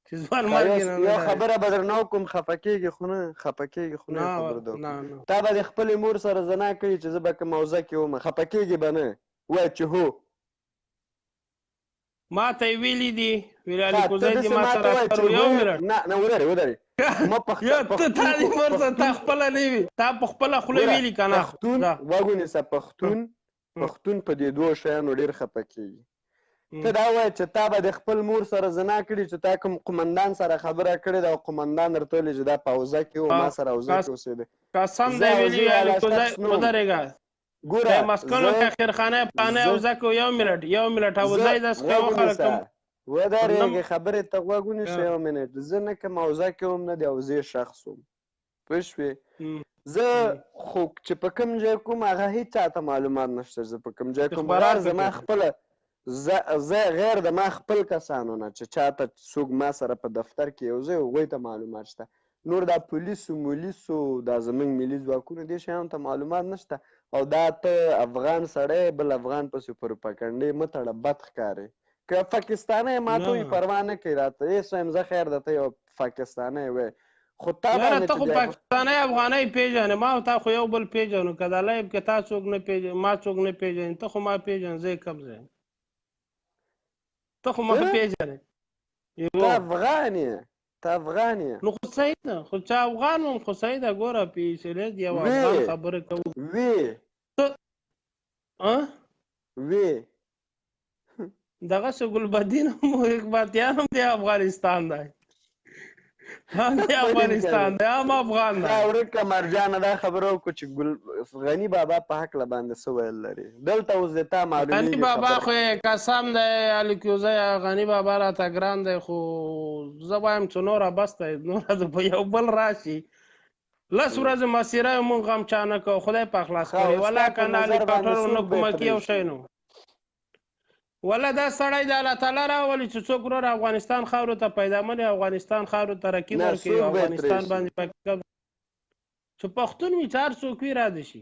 چې ځوان مرګ یو خبره به درنه وکړم خفه کېږي خو نه خبره ده تا به د خپلې مور سره زنا کړي چې زه به کوم اوضاع کې وم خفه کېږي به نه وایه چې هو ما ته یې ویلي دي ویل الکوزی دي ما سره اکثر یو منټ نه ودرې تا دې مور سره تا خپله نه وي تا په خپله خوله ویلي که نه پښتون غوږ ونیسه پښتون په دې دوو شیانو ډېر خفه کېږي ته دا وایه چې تا به د خپل مور سره زنا کړي چې تا کوم قمندان سره خبره کړې ده او قمندان درته ویلي چې دا په اوضاع کې و ما سره اوضاع کې اوسېده قسم دی ویلي الکوزی ودرېږه د مسکنو که خیرخانه پانه اوضاع کې یو منټ اوضاع داسې کوم خلک ودرېږې خبرې ته غوږ ونیسه یو منټ زه نه کوم اوضاع کې وم نه د اوضې شخص وم پوه شوې زه خو چې په کوم ځای کوم هغه هېڅ چا ته معلومات نشته زه په کوم ځای کوم زما خپله زه غیر د ما خپل کسانو نه چې چاته څوک ما سره په دفتر کې یو ځای هغوی ته معلومات شته نور دا پولیسو مولیسو دا زموږ ملي ځواکونه دې شیانو ته معلومات نشته او دا ته افغان سړی بل افغان پسې پروپاګنډې مه تړه بد ښکارې که پاکستانی ما ته وایي پروا نه کوي راته هېڅ وایم زه خیر ده ته یو پاکستانی وایې خو تا ته خو پاکستانی افغانۍ پېژنې ما او تا خو یو بل پېژنو که دا لایب کې تا څوک نه پېژنې ما څوک نه پېژنې ته خو ما پېژنې زه یې کم ځای ته خو ما پېژنې ته افغان یې نو خو صحیح ده خو چې افغان وم خو صحیح ده ګوره پیسلې یو افغان خبرې کوو وې دغسې ګلبدین هم حکمتیار هم دی افغانستان دی هم د افغانستان دی هم افغان دی. ورکه مرجانه دا خبره وکړو چې غني بابا په هکله باندې څه ویل لري دلته اوس د تا غني معلومیږي بابا خبره خو یې قسم دی الکوزی غني بابا راته ګران دی خو زه وایم چې نوره بس دی نوره به یو بل راشي لس ورځې مسیره یې مونږ هم چا نه کوو خدای په خلاص کړي ولا که نه هلیکاپټر ونه کومکي یو شی نه ولا دا سړی د الله تعالی راولي چې څوک ورور افغانستان خاورو ته پیدامن افغانستان خاورو ته رقیب ورکړي افغانستان باندې چې پښتون وي چې هر څوک وي را دي شي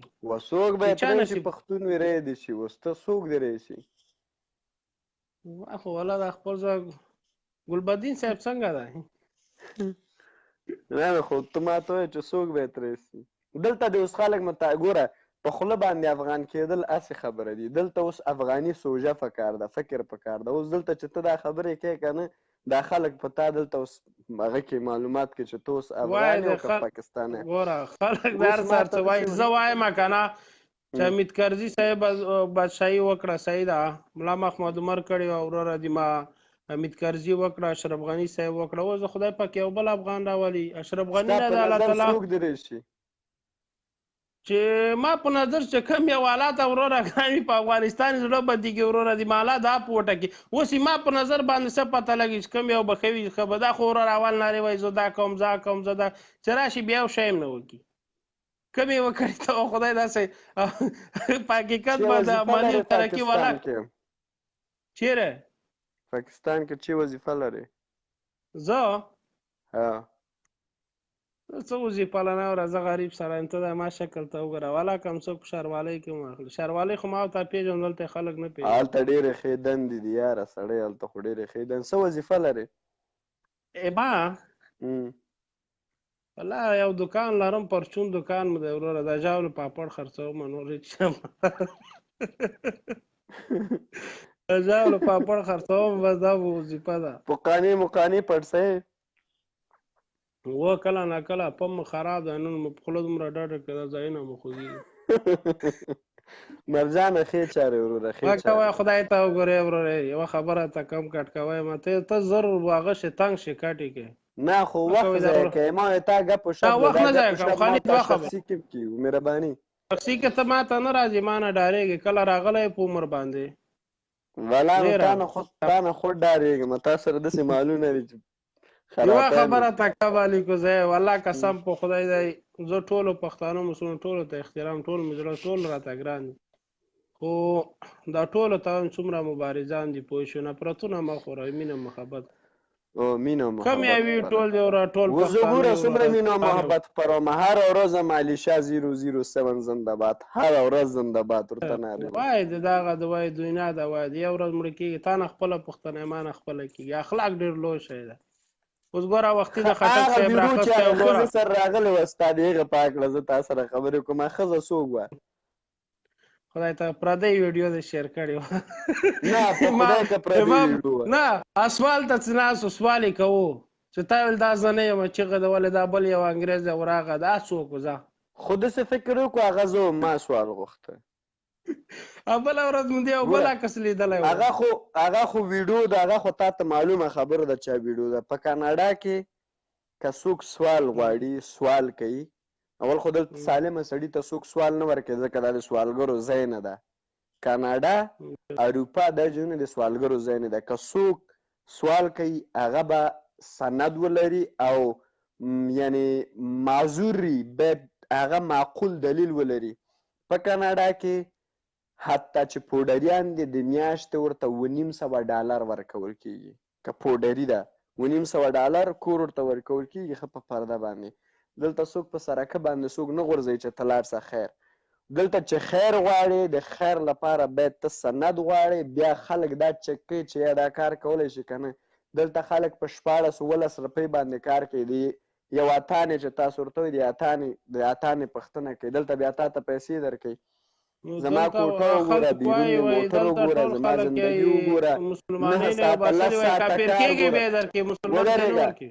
څوک به یې پرېږدي پښتون وي رایې دي شي اوس ته څوک دی رایې شي خو والا دا خپل ځای ګلبدین صاحب څنګه دی نه خو ته ماته وایې چې څوک به یې ترې شي دلته د اوس خلک ګوره په خوله باندې افغان کېدل هسې خبره دي دلته اوس افغاني سوژه پکار ده فکر پکار ده اوس دلته چې ته دا خبرې کوې که نه دا خلک په تا دلته اوس هغه کې معلومات کوي چې ته اوس افغان یې او که پاکستان یې ګوره خلک د هر سهار څه وایي زه وایم که نه چې حمید کرزي صاحب بادشاهي وکړه صحیح ده ملا محمد عمر کړې وه وروره دي ما حمید کرزي وکړه اشرف غني صاحب وکړه اوس د خدای پاک یو بل افغان راولي اشرف غني نه د الله تعالی څوک دی راشي چې ما په نظر چې کوم یو حالات وروره ګراني په افغانستان زړه بدېږي وروره دي مالا دا په وټکي اوس ما په نظر باندې څه پته لګي چې کوم یو بخوي ښه به دا خو وروره اول نارې وایي زه دا کوم زه کوم زه دا چې راشي بیا یو شی هم نه وکړي کوم یې وکړي ته خدای داسې په حقیقت به د امني ترقي والا چیرې پاکستان کې چې وظیفه لري زه څه وظیفه لرم وره زه غریب سړی یم ته د ما شکل ته وګوره والا که هم څوک په ښاروالۍ کې واخلي ښاروالۍ خو ما او تا پېژنو دلته خلک نه پېژني هلته ډېرې ښې دندې دي یاره سړی هلته خو ډېرې ښې دندې څه وظیفه لرې ما والله یو دکان لرم پرچون دکان مو دی وروره د ژاولو پاپړ خرڅوم نور هېڅ د ژاولو پاپړ خرڅوم بس دا وظیفه ده پقانې مقانې پړسئ و کله نه کله پم خراب ده نن مو په خوله دومره ډاډه کړه دا ځایونه مو خوځېږي مرجانه ښې چارې وروره ښې چارې کوئ خدای ته وګورئ وروره یوه خبره ته کم کټ کوئ ما ته زر هغه شي تنګ شي کټې کې نه خو وخت ضایع کوې ما تا ګپ و شپ وخت نه ضایع کوم خالي دوه خبره شخصي کې کېږو مهرباني شخصي کې ته ما ته نه راځي ما نه ډارېږي کله راغلی په عمر باندې والا نو تا نه خود ډارېږم تا سره داسې مالونه دي چې یوه خبره تکب الکوزی والله قسم په خدای دی زه ټولو پښتانه مسلمان ټولو ته احترام ټول مې زړه ټول راته ګران دي خو دا ټولو ته هم څومره مبارزان دي پوه شو نفرتونه مه خوره مینه محبت مینه محبت کم یې وي ټول دی وره ټول پښتانه ګوره څومره مینه محبت خپروم هره ورځ مالیشا 007 زنده‌باد هره ورځ زنده‌باد ورته نارې وایي د دغه د وایي دنیا د وایي د یو ورځ مړه کېږي تا نه خپله پښتنه ما نه خپله کېږي اخلاق ډېر لوی شی ده اوس ګوره وختي د خټک صاحب راخستی او ګوره ښځه سره راغلی وه ستا د هغې په هکله زه تا سره خبرې کوم ښځه څوک وه خدای ته پردی ویډیو دې شیر کړی وه نه په خدای که پردی ویډیو وه نه اسوال ته چې ناستو سوال یې کوو چې تا ویل دا زه نه یم چغه د ولې دا بل یو انګریز دی وراغه دا څوک زه خو داسې فکر وکړو هغه زه ما سوال غوښته بله ورځ مو دی او بل عکس لیدلی و هغه خو ویډیو ده هغه خو تا ته معلومه خبره ده چا ویډیو ده په کاناډا کې که څوک سوال غواړي سوال کوي اول خو دلته سالمه سړي ته څوک سوال نه ورکوي ځکه دا د سوالګرو ځای نه ده کاناډا اروپا دا ځایونه د سوالګرو ځای نه ده که څوک سوال کوي هغه به سند ولري او یعنې معذوري باید هغه معقول دلیل ولري په کاناډا کې حتی چې پوډریان دي د میاشتې ورته $900 ورکول کېږي که پوډري ده $900 کور ورته ورکول کېږي ښه په پرده باندې دلته څوک په سرکه باندې څوک نه غورځوي چې ته لاړ شه خیر دلته چې خیر غواړې د خیر لپاره باید ته سند غواړې بیا خلک دا چک کوي چې یا دا کار کولی شي که نه دلته خلک په 14-15 روپۍ باندې کار کوي د یو اتانې چې تاسو ورته وایي د اتانې پوښتنه کوي دلته بیا تا ته پیسې درکوي زما کوټه وګوره بیرون مې موټر وګوره زما زندګي وګوره 9 ساعته 10 ساعته کار ودرېږه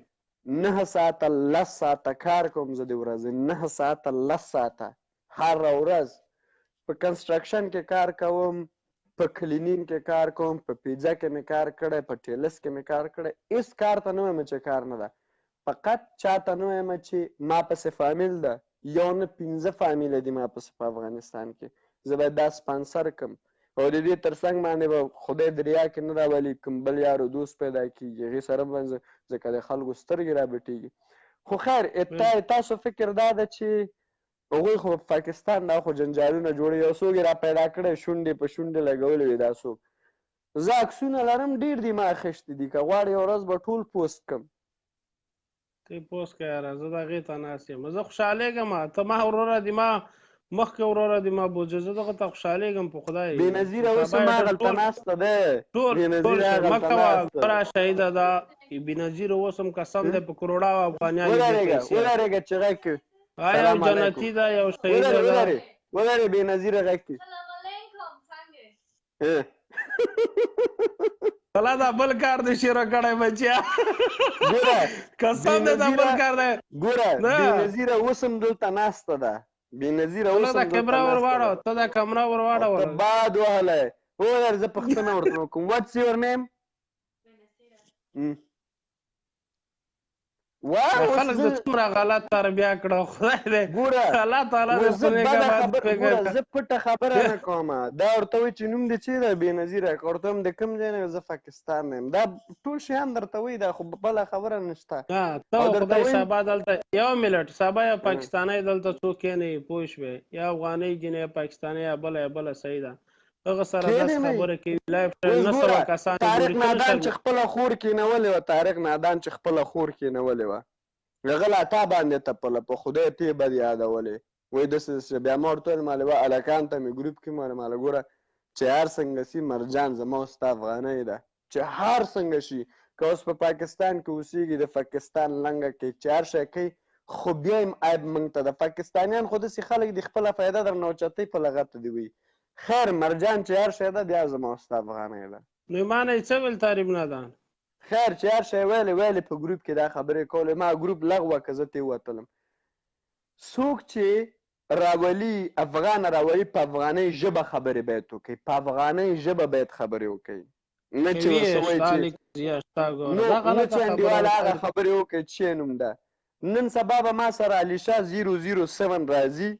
9 ساعته 10 ساعته کار کوم زه د ورځې 9 ساعته 10 ساعته هره ورځ په کنسټرکشن کې کار کوم په کلینین کې کار کوم په پیزا کې مې کار کړی په ټیلس کې مې کار کړی هېڅ کار ته نه وایم چې کار نه ده فقط چاته نه وایم چې ما پسې فامیل ده، یو نه 15 فامیله دي ما پسې په افغانستان کې، زه باید دا سپانسر کړم او د دې تر څنګ باندې به خدای د ریا کې نه راولي کوم بل یار و دوست پیدا کېږي، هغې سره به ځکه د خلکو سترګې رابټېږي. خو خیر تاسو فکر دا ده چې هغوی خو پاکستان دا خو جنجالونه جوړوي، یو څوک یې را پیدا کړی شونډې په شونډې لګولې وي دا څوک. زه عکسونه لرم ډېر دي ما اخیستي دي، که غواړې یو ورځ به ټول پوسټ کړم. ته پوسټ کړه یاره، زه د هغې ته ناست یم، زه خوشحالېږم. ته ما وروره د ما مخکې وروره د ما بوجه، زه دغه ته خوشحالېږم په خدای. بېنظیره اوس هم هغلته ناسته دی، ټول مه کوه ګوره شهیده ده، بېنظیره اوس هم قسم دی په کروړاو افغانیان ودرېږه چې غږ کړي. یو جنتي ده یو شهیده ده. ودرې بېنظیره غږ کړي. الله دا بل کار دی شیره کړی بچیا، قسم دی دا بل کار دی. ګوره بېنظیره اوس هم دلته ناسته ده، بېنظیره اوس هم ته دا کیمره ورواړه، ته دا کیمره ورواړه. ته باد وهلی. ووایه زه پوښتنه ورته وکړم. What's your name؟ خلک د څومره غلط تربیه کړه خدای دی، الله تعالی د خپل نګهبان ګوره زه پټه خبره نه کوم، دا ورته وایي چې نوم دې چې دی بېنظیره، که ورته وایم د کوم ځای نه زه پاکستان نه یم، دا ټول شیان درته وایي، دا خو بله خبره نشته. ته خدای سبا دلته یو ملت سبا یا پاکستانی دلته څوک کښېنوي پوه شوې، یا افغانۍ جنۍ یا پاکستانی یا بله صحیح ده، هغه سره داسې خبره کوي لایف نه سوه کسان طارق نادان چې خپله خور کېنولې وه، طارق نادان چې خپله خور کېنولې وه، هغه لا تا باندې تپله، په خدای ته بد یادولې، وایي داسې بیا ما ورته ویل مالې وه هلکانو ته مې ګروپ کې ماله ګوره چې هر څنګه سي مرجان زما او ستا افغانۍ ده، چې هر څنګه شي، که اوس په پاکستان کې اوسېږي د پاکستان لنګه کې چې هر شی کوي، خو بیا هم عیب موږ ته د پاکستانیان خو داسې خلک دي خپله فایده درنه اوچتوي په لغته دي وایي. خیر مرجان چې هر شی ده بیا زما او ستا افغانۍ ده. نو ما نه یې څه ویل طالب نادان؟ خیر چې هر شی ویلې په ګروپ کې دا خبرې کولې، ما ګروپ لغوه که زه ترې ووتلم. څوک چې راولي افغان راولي په افغانۍ ژبه خبرې باید وکړي، په افغانۍ ژبه باید خبرې وکړي، نه چې ورته وایي چې انډیواله هغه خبرې وکړي چې نوم ده. نن سبا به ما سره علیشا 007 راځي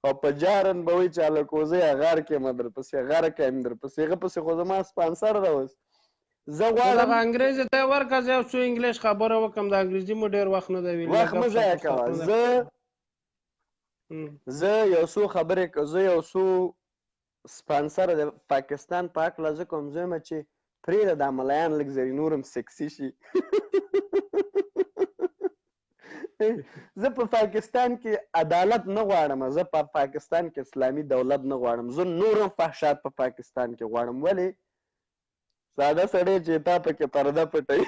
او په جارن به وایي چې الکوزي غار کې م درپسې غر کې م درپسې، هغه پسې خو زما سپانسر ده اوس. زه غواړم دغه انګریزي ته یې ورکړه، زه یو څو انګلیش خبره وکړم، د انګریزي مو ډېر وخت نه دی ویلی، وخت مه ضایع کوه. زه یو څو خبرې، زه یو څو سپانسر د پاکستان په هکله زه کوم، زه وایم چې پرېږده دا ملایان لږ زري نور هم سکسي شي. زه په پاکستان کې عدالت نه غواړم، زه په پاکستان کې اسلامي دولت نه غواړم، زه نور هم فحشات په پاکستان کې غواړم. ولې؟ ساده سړی چې تا پکې پرده پټوي.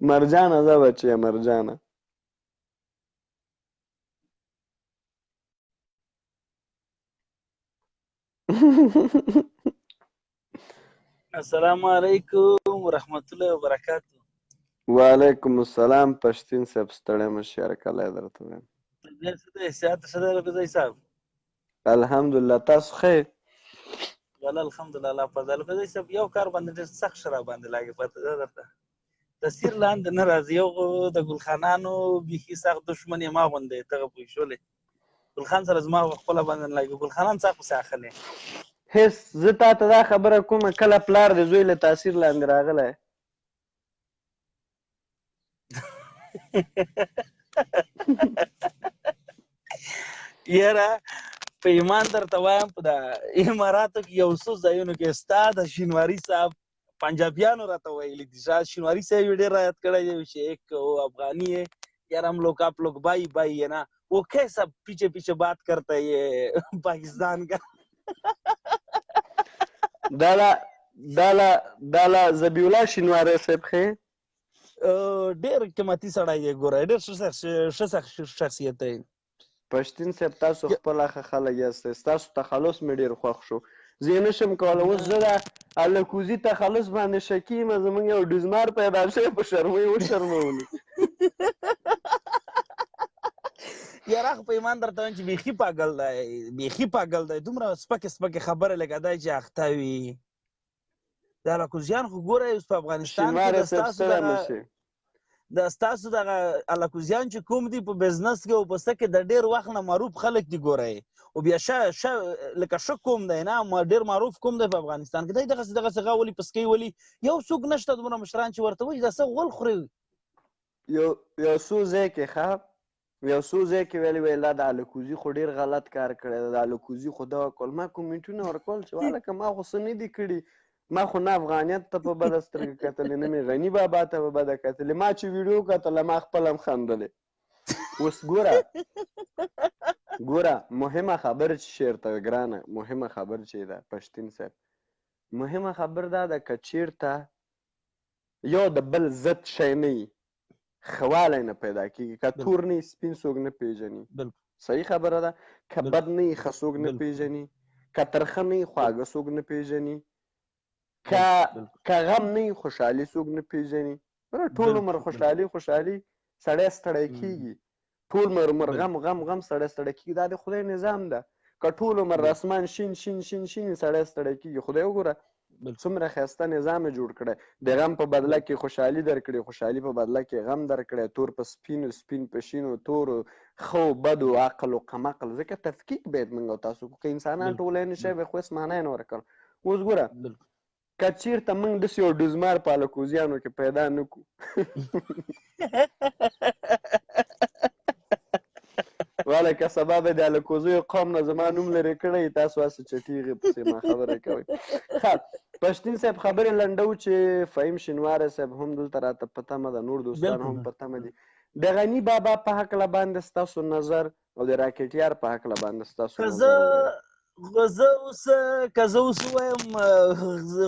مرجانه زه بچیه مرجانه. السلام علیکم ورحمت الله وبرکاتو. وعلیکم السلام. پښتین صاحب ستړی مه شې، هرکلی درته وایم. صحت ښه دی الکوزي صاحب؟ الحمدلله، تاسو ښه؟ والله الحمدلله الله فضل. الکوزي صاحب یو کار باندې ډېر سخت ښه راباندې لګي، پته ده درته تصویر لاندې نه راځي. یو د ګلخانانو بیخي سخت دښمن یم اغوندی، ته پوه شولې، ګلخان سره زما خپله باندې نه لګي، ګلخانان څه پسې اخلي. هېڅ زه تا ته دا خبره کومه، کله پلار د زوی له تاثیر لاندې راغلی. یاره په ایمان درته وایم په د اماراتو کې یو څو ځایونو کې ستا د شینواري صاحب پنجابیانو راته ویلي دي، شاید شینواري صاحب یې ډېر رعایت کړی دی چې ایک افغانی ہے یار ہم لوگ آپ لوگ بھائی بھائی ہے نا، وہ کیسا پیچھے پیچھے بات کرتا ہے یہ پاکستان کا. دا ذبیح الله شینواری صاحب ښې ډېر قیمتي سړی دی، ګوره ډېر ښه شخصیت دی. پښتین صاحب تاسو خپله ښه خلک یاستئ، ستاسو تخلص مې ډېر خوښ شو. زه یې نشم کولی اوس زه د الکوزي تخلص باندې شکي یم، زموږ یو ډزمار پیدا شوی په شرمۍ وشرمولو. یاره خو په ایمان درته وایم چې بیخي پاګل دی بیخي پاګل دی دومره سپکې سپکې خبرې لکه دی چې اخته وي د الکوزیان خو ګوره اوس په افغانستان کې د ستاسو دغه الکوزیان چې کوم دي په بزنس کې او په څه کې د ډېر وخت نه معروف خلک دي ګورئ او بیا لکه ښه کوم دی نه ډېر معروف کوم دی په افغانستان کې دی دغسې هغه ولي پسکۍ ولي یو څوک نشته دومره مشران چې ورته وایي دا څه غول خوري یو څو ځای کې ښه یو څو ځای کې ویلي دا د الکوزي خو ډېر غلط کار کړی دی د الکوزي خو دغه کول ما کومنټونه ورکول چې والکه ما خو څه نه دي کړي ما خو نه افغانیت ته په بده سترګه کتلې نه مې غني بابا ته په بده کتلې ما چې ویډیو کتله ما خپله هم خندلې اوس ګوره مهمه خبر چې چېرته ګرانه مهمه خبر چې ده پښتین صاحب مهمه خبر دا ده که چېرته یو د بل ضد شی نه وي ښه والی نه پیدا کېږي که تور نه وي سپین څوک نه پېژني صحیح خبره ده که بد نه وي ښه څوک نه پېژني که ترخه نه وي خواږه څوک نه پېژني که غم نه وي خوشحالي څوک نه پېژني ټول عمر خوشحالي سړی ستړی کېږي ټول عمر غم سړی ستړی کېږي دا د خدای نظام ده که ټول عمر اسمان شین سړی ستړی کېږي خدای وګوره څومره ښایسته نظام یې جوړ کړی د غم په بدله کې خوشحالي درکړي خوشحالي په بدله کې غم درکړی تور په سپینو سپین په شینو تورو ښو بدو عقل و کم عقل ځکه تفکیک باید موږ او تاسو که انسانان ټولی نه شی به خو هېڅ معنا یې نه ورکړ اوس ګوره که چېرته موږ داسې یو ډزمار په الکوزیانو کې پیدا نه کړو واله که سبا به د الکوزیو قوم نه زما نوم لرې کړی تاسو هسې چټیږې پسې ما خبرې کوئ ښه پښتین صاحب خبرې لنډو چې فهیم شینواری صاحب هم دلته راته په تمه ده نور دوستان هم په تمه دي د غني بابا په هکله باندې ستاسو نظر او د راکټیار په هکله باندې ستاسو نظر زه اوس ووایم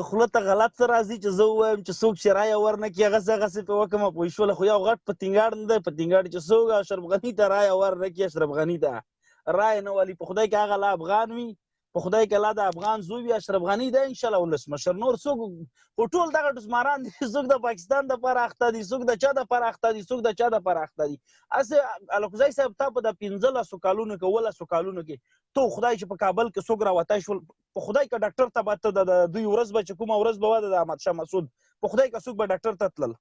خوله ته غلط څه راځي چې زه ووایم چې څوک چې رایه ورنکړي هغسې پې وکړمه پوه شوله خو یو غټ پتنګاړ نه دی پتنګاړ چې څوک اشرف غني ته رایه ورنکړي اشرف غني ته رایه نه والي په خدای کې هغه لا افغان وي په خدای کې لا د افغان زوی وي اشرف غني دی انشاءالله ولسمشر نور څوک خو ټول دغه ډزماران دي څوک د پاکستان دپاره اخته دي څوک د چا دپاره اخته دي څوک د چا دپاره اخته دي هسې الکوزی صاحب تا په د 15 کالونو کې 17 کالونو کې تو خدای چې په کابل کې څوک راوتی شول په خدای که ډاکټر ته به ته د دوی ورځ به چې کومه ورځ به وه د احمدشاه مسعود په خدای که څوک به ډاکټر ته تلل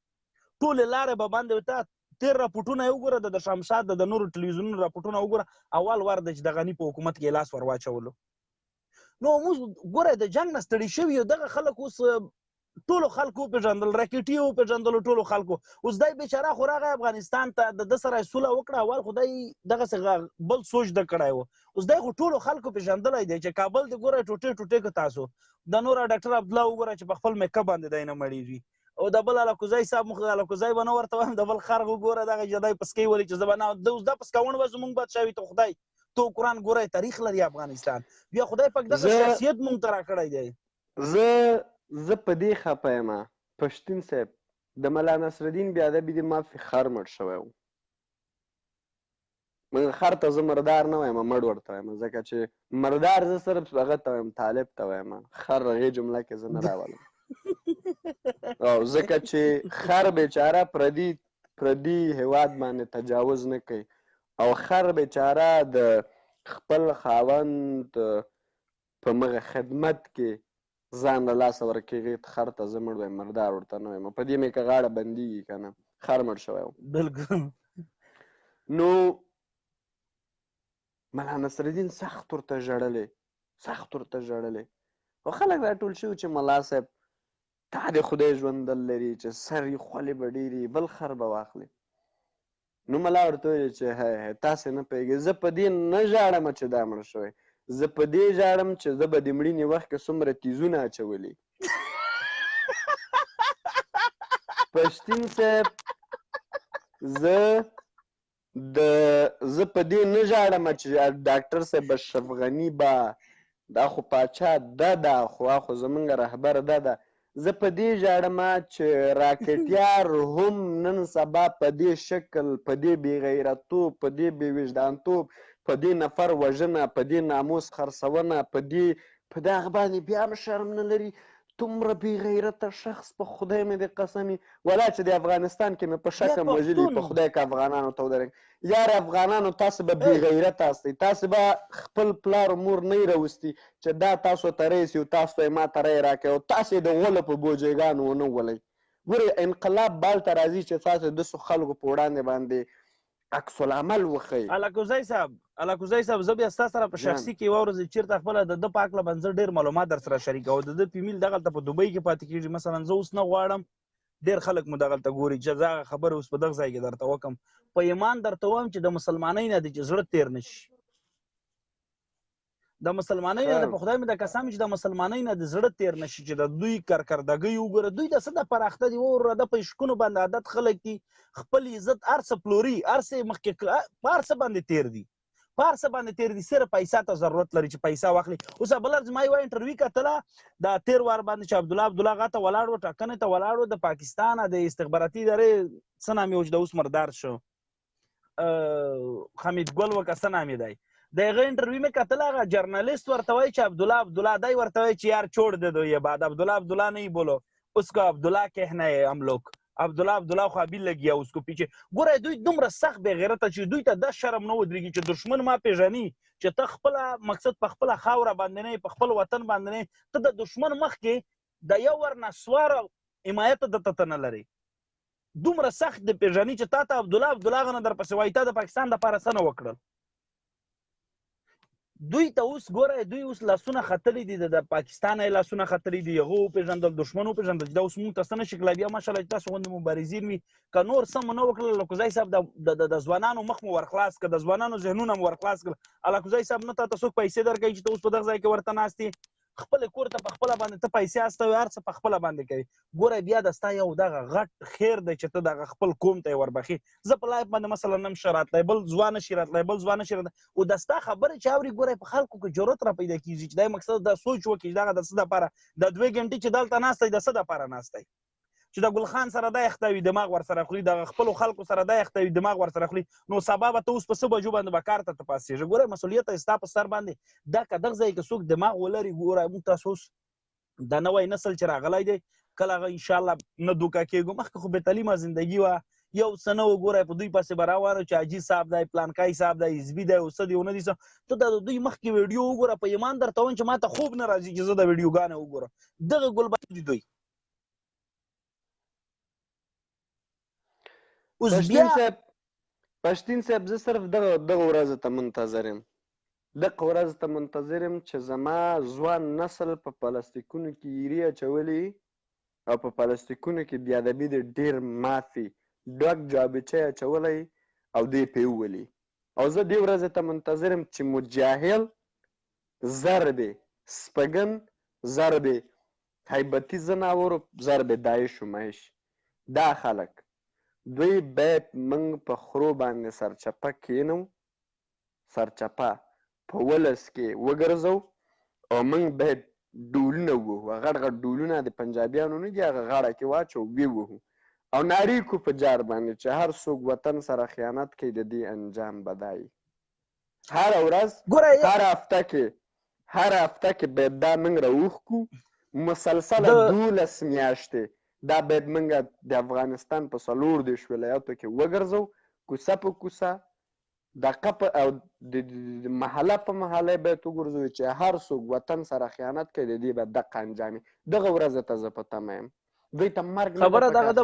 ټولې لارې به باندې ته تېر راپورټونه یې وګوره د شمشاد د نورو ټلویزیونونو راپورټونه وګوره اول وار دی چې د غني په حکومت کې لاس ور واچولو نو موږ ګوره د جنګ نه ستړي شوي یو دغه خلک اوس ټولو خلکو وپېژندل راکټي یې وپېژندلو ټولو خلکو اوس دی بیچاره خو راغی افغانستان ته د ده سره یې سوله وکړه اول خو دی دغسې بل سوچ د کړی و اوس دی خو ټولو خلکو پېژندلی دی چې کابل د ګوره ټوټې که تاسو د نور ډاکټر عبدالله وګوره چې په خپل میکپ باندې دی نه مړېږي او د بل الکوزی صاحب الکوزی به نه ورته وایم د بل خر وګوره دغه چې دی پسکۍ ولي چې زه به نه اوس دا پسکاون به زمونږ بادشاه وي ته خدای تو قرآن ګوره تاریخ لري افغانستان بیا خدای پاک دغه شخصیت مونږ ته راکړی دی زه په دې خفه یم پښتون صاحب د ملا نصرالدین بیادبي دې مافي خر مړ شوی و خر ته زه مردار نه وایم مړ ورته وایم ځکه چې مردار زه صرف هغه ته وایم طالب ته وایم خر هغې جمله کې زه نه راولم او ځکه چې خر بیچاره پردي هیواد باندې تجاوز نه کوي او خر بیچاره د خپل خاوند په مغه خدمت کې ځان له لاسه ورکوي خر ته زه مړ وایم مردار ورته نه وایم په دې مې که غاړه بندېږي که نه خر مړ شوی و بلکل نو ملا نصرالدین سخت ورته ژړلی او خلک راټول شوي چې ملا صاحب تا د خدای ژوندل لري چې سر یې خولې به ډېرې بل خر به واخلي نو ملا ورته ویل چې تاسې نه پوهېږئ زه په دې نه ژاړم چې دا مړ شوی زه په دې ژاړم چې زه به د مړینې وخت کې څومره تیزونه اچولي پښتین صاحب زه په دې نه ژاړم چې ډاکټر صاحب اشرف غني به دا خو پاچا ده خو زمونږ رهبر ده زه په دې ژاړم چې راکټیار هم نن سبا په دې شکل په دې بې غیرتوب په دې بې وجدانتوب په دې نفر وژنه په دې ناموس خرڅونه په دغه باندې بیا هم شرم نه لري دومره بې غیرته شخص په خدای مې د قسمي ولا چې د افغانستان کې مې په شکم وژلي په خدای که افغانانو ته ودرېږم یار افغانانو تاسو به بې غیرته هستئ تاسو به خپل پلار و مور نه راوستي چې دا تاسو ته رئیس یو تاسو ته یې ما ته رایې راکړئ او تاسو یې د غولو په بوجیګانو ونه ولئ ګورئ انقلاب بالته راځي چې تاسو داسې خلکو په وړاندې باندې عکس العمل وښیي الکوزي صاحب زه بیا ستا سره په شخصي کې یوه ورځ چېرته خپله د ده په هکله باندې زه ډېر معلومات در سره شریکوم د ده فیمیل دغلته په دوبۍ کې پاتې کېږي مثلا زه اوس نه غواړم ډېر خلک مو دغلته ګوري چې زه هغه خبرې اوس په دغه ځای کې درته وکړم په ایمان درته وایم چې د مسلمانۍ نه دی چې زړه تېر نه شي د مسلمانۍ نه د په خدای مې د قسم چې د مسلمانۍ نه د زړه تېر نه شي چې د دوی کارکردګۍ وګوره دوی د څه دپاره اخته دي وګوره د په عشقونو باندې عادت خلک دي خپل عزت هر څه پلوري هر څه مخکې په هر څه باندې تېر دي په هر څه باندې تېر دي صرف پیسه ته ضرورت لري چې پیسه واخلي اوس بله ورځ ما یوه انټرویو کتله د تېر وار باندې چې عبدالله هغه ته ولاړ و ټاکنې ته ولاړ و د پاکستان د استخباراتي ادارې څه نام یې و چې د اوس مردار شو حمید ګل و که څه نام یې دی د هغه انټرویو مې کتل هغه جرنالیست ورته وایي چې عبدالله دی ورته وایي چې یار چھوڑ دے دو یہ بات عبدالله نہیں بولو اس کو عبدالله کہنا ہے ہم لوگ عبدالله خو ابي لګیا اوس کو پیچھے ګوره دوی دومره سخت بې غیرته چې دوی ته دا شرم نه ودرېږي چې دشمن ما پېژني چې ته خپله مقصد په خپله خاوره باندې نه په خپل وطن باندې نه ته د دشمن مخکې د یو ور نسواره حمایت دته ته نه لري دومره سخت د پېژني چې تا ته عبدالله هغه نه درپسې وایي تا د پاکستان دپاره څه نه وکړل دوی ته اوس ګوره دوی اوس لاسونه ختلي دي د پاکستان یې لاسونه ختلي دي هغه وپېژندل دښمن وپېژندل چې دا اوس مونږ ته څه نه شي کړلی بیا ماشاءالله چې تاسو غوندې مبارزین وي که نور څه مو نه وکړل الکوزی صاحب د ځوانانو مخ مو ورخلاص کړه د ځوانانو ذهنونه مو ورخلاص کړل الکوزی صاحب نه تا ته څوک پیسې درکوي چې ته اوس په دغه ځای کې ورته ناست یې خپل کور ته په خپله باندې ته پیسې استوي هر څه په خپله باندې کوي ګوره بیا د ستا یو دغه غټ خیر دی چې ته دغه خپل قوم ته یې وربخي زه په لایف باندې مثلا نه م شه راتلی بل ځوان نه شي راتلی بل ځوان نه شي راتلی او د ستا خبرې چې اوري ګوره په خلکو کې جرأت را پیدا کېږي چې دا مقصد دا سوچ وکړي چې دغه د څه دپاره د 2 ګنټې چې دلته ناست دی د څه دپاره ناست دی چې د ګلخان سره دا اخته وي دماغ ورسره خوري د خپلو خلکو سره دا اخته وي دماغ ورسره خوري نو سبا به ته اوس په څه بجو باندې به کار ته پاسېږي ګوره مسؤلیت یې ستا په سر باندې دا که دغه ځای کې څوک دماغ ولري ګوره موږ تاسو اوس د نوی نسل چې راغلی دی کله هغه انشاءالله نه دوکه کېږو مخکې خو بې تعلیمه زندګي وه یو څه نه و ګوره په دوی پسې به راوانو چې حاجي صاحب دی پلانکای صاحب دی حزبي دی او څه دی او نه دي څه ته د دوی مخکې ویډیو وګوره په ایمان درته وایم چې ما ته خوب نه راځي چې زه د ویډیوګانې وګورم دغه ګلبد دي دوی پښتین صاحب زه صرف دغه ورځ ته منتظر یم دغه ورځ ته منتظر یم چې زما ځوان نسل په پلاستیکونو کې ایرې اچولي او په پلاستیکونو کې بیادبي د ډېر مافي ډک جابچی اچولی او دی پې وولي او زه دې ورځې ته منتظر یم چې مجاهل ضرب سپګن ضرب حیبتي زناورو ضرب داعش و مهش دا خلک دوی باید موږ په خرو باندې سرچپه کینو سرچپه په ولس کې وګرځو او موږ باید ډولونه ووهو غټ غټ ډولونه د پنجابیانو نه دي هغه غاړه کې واچو ووهو او ناریکو په جار باندې چې هر څوک وطن سره خیانت کوي د دې انجام به دا وي هره ورځ هر هفته کې باید دا موږ راوښکو مسلسله 12 میاشتې دا باید موږ د افغانستان په 14 ولایاتو کې وګرځو کوڅه په کوڅه دقه او د محله په محله باید وګرځو چې هر څوک وطن سره خیانت کوي د دې به دقه انجام دغه ورځ ته زه په تمه یم دوی ته مرګ خبره دغه ده